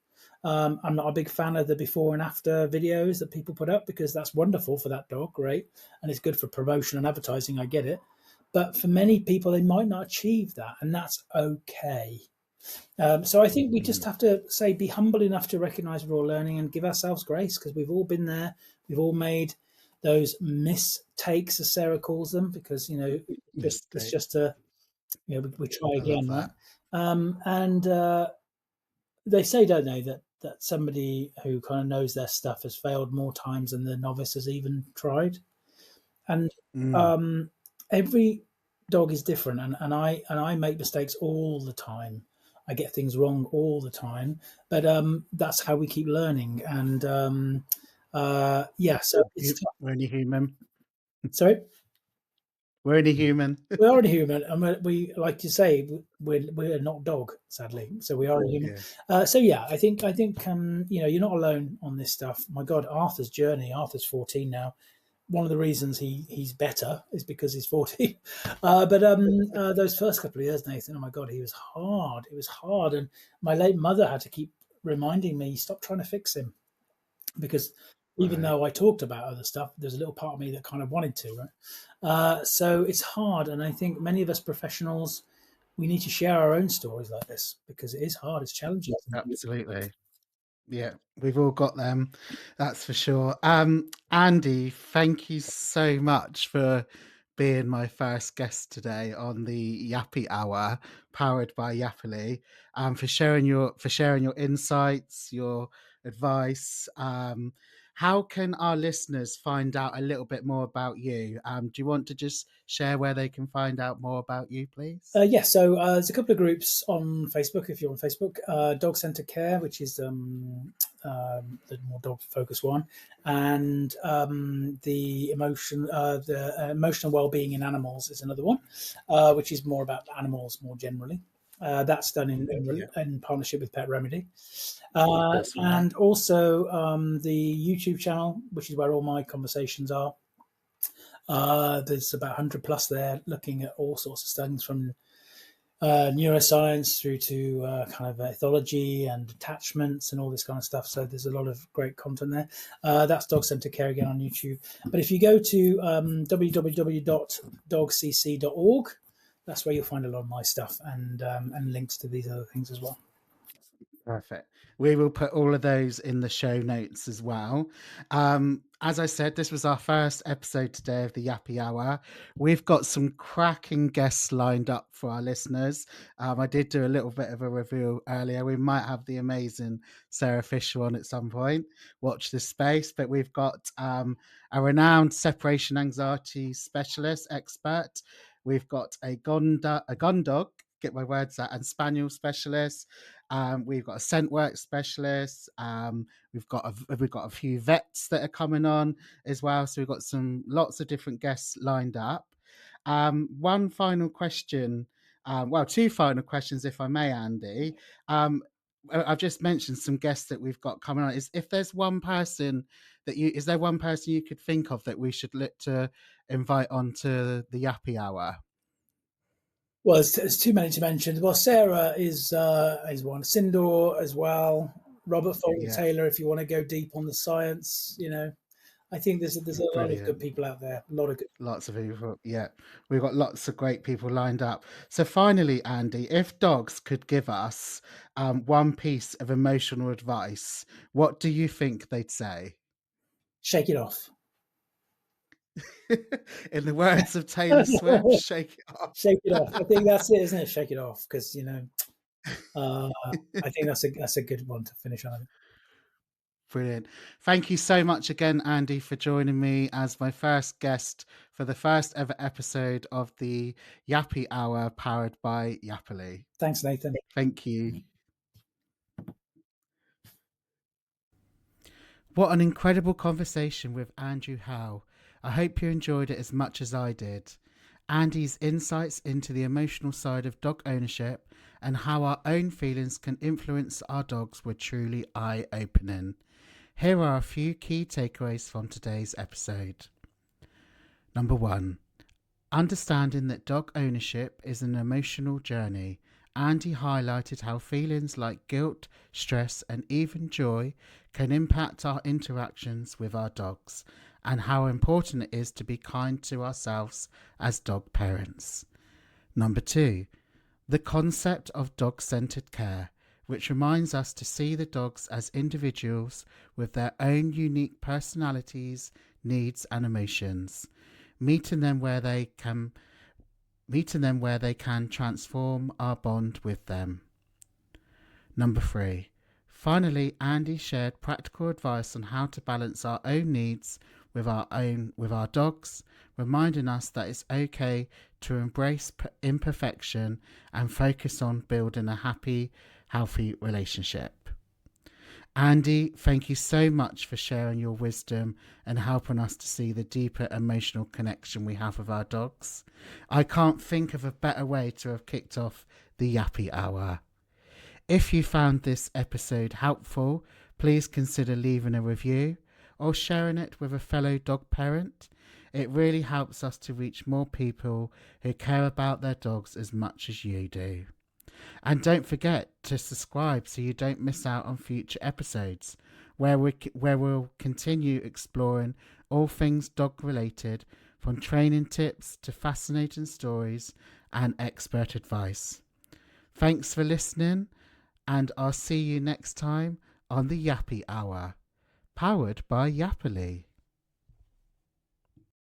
I'm not a big fan of the before and after videos that people put up because that's wonderful for that dog, great, and it's good for promotion and advertising. I get it, but for many people, they might not achieve that, and that's okay. So I think we just mm, have to say, be humble enough to recognise we're all learning and give ourselves grace because we've all been there. We've all made those mistakes, as Sarah calls them, because it's mistake. just a we try I love again, right? that. And they say, don't they, that somebody who kind of knows their stuff has failed more times than the novice has even tried. And Mm, um, every dog is different, and I make mistakes all the time. I get things wrong all the time, but that's how we keep learning. And yeah, so it's tough. we're only human. Sorry. We're only human. We are a human, and we like to say we're not dog, sadly. So we are a human. Yeah. So yeah, I think you're not alone on this stuff. My God, Arthur's journey. Arthur's 14 now. One of the reasons he's better is because he's 14. But those first couple of years, Nathan, oh my God, he was hard. It was hard, and my late mother had to keep reminding me, stop trying to fix him because even Right. though I talked about other stuff, there's a little part of me that kind of wanted to. Right? So it's hard, and I think many of us professionals we need to share our own stories like this, because it is hard, it's challenging. Absolutely. Yeah, we've all got them, that's for sure. Andy, thank you so much for being my first guest today on the Yappy Hour, powered by Yappily, for sharing your insights, your advice. How can our listeners find out a little bit more about you? Do you want to just share where they can find out more about you, please? So there's a couple of groups on Facebook, if you're on Facebook. Dog Centre Care, which is the more dog focused one, and the emotional well-being in animals is another one, which is more about animals more generally. That's done Yeah, in partnership with Pet Remedy. that's right. And also the YouTube channel, which is where all my conversations are. There's about 100 plus there, looking at all sorts of things from neuroscience through to kind of ethology and attachments and all this kind of stuff. So there's a lot of great content there. That's Dog Centre Care again on YouTube. But if you go to www.dogcc.org, that's where you'll find a lot of my stuff and links to these other things as well. Perfect. We will put all of those in the show notes as well. As I said, this was our first episode today of the Yappy Hour. We've got some cracking guests lined up for our listeners. I did do a little bit of a review earlier. We might have the amazing Sarah Fisher on at some point. Watch this space. But we've got a renowned separation anxiety specialist expert. We've got a gun dog, get my words out, and spaniel specialist. We've got a scent work specialist. We've got a few vets that are coming on as well. So we've got lots of different guests lined up. One final question. Two final questions, if I may, Andy. I've just mentioned some guests that we've got coming on. Is there one person you could think of that we should look to invite onto the Yappy Hour? Well, there's too many to mention. Well, Sarah is one. Sindor as well. Robert Fulton Yeah, Taylor, if you want to go deep on the science, I think there's a lot of good brilliant. people out there. A lot of good. Lots of people, yeah. We've got lots of great people lined up. So finally, Andy, if dogs could give us one piece of emotional advice, what do you think they'd say? Shake it off. In the words of Taylor Swift, shake it off. Shake it off. I think that's it, isn't it? Shake it off, because I think that's a good one to finish on. Brilliant. Thank you so much again, Andy, for joining me as my first guest for the first ever episode of the Yappy Hour powered by Yappily. Thanks, Nathan. Thank you. What an incredible conversation with Andrew Hale. I hope you enjoyed it as much as I did. Andy's insights into the emotional side of dog ownership and how our own feelings can influence our dogs were truly eye-opening. Here are a few key takeaways from today's episode. Number 1. Understanding that dog ownership is an emotional journey. Andy highlighted how feelings like guilt, stress, and even joy can impact our interactions with our dogs, and how important it is to be kind to ourselves as dog parents. Number 2. The concept of dog-centered care, which reminds us to see the dogs as individuals with their own unique personalities, needs, and emotions, meeting them where they can transform our bond with them. Number 3. Finally, Andy shared practical advice on how to balance our own needs with our dogs, reminding us that it's okay to embrace imperfection and focus on building a happy, healthy relationship. Andy, thank you so much for sharing your wisdom and helping us to see the deeper emotional connection we have with our dogs. I can't think of a better way to have kicked off the Yappy Hour. If you found this episode helpful, please consider leaving a review or sharing it with a fellow dog parent. It really helps us to reach more people who care about their dogs as much as you do. And don't forget to subscribe so you don't miss out on future episodes where we'll continue exploring all things dog related, from training tips to fascinating stories and expert advice. Thanks for listening, and I'll see you next time on the Yappy Hour, powered by Yappily.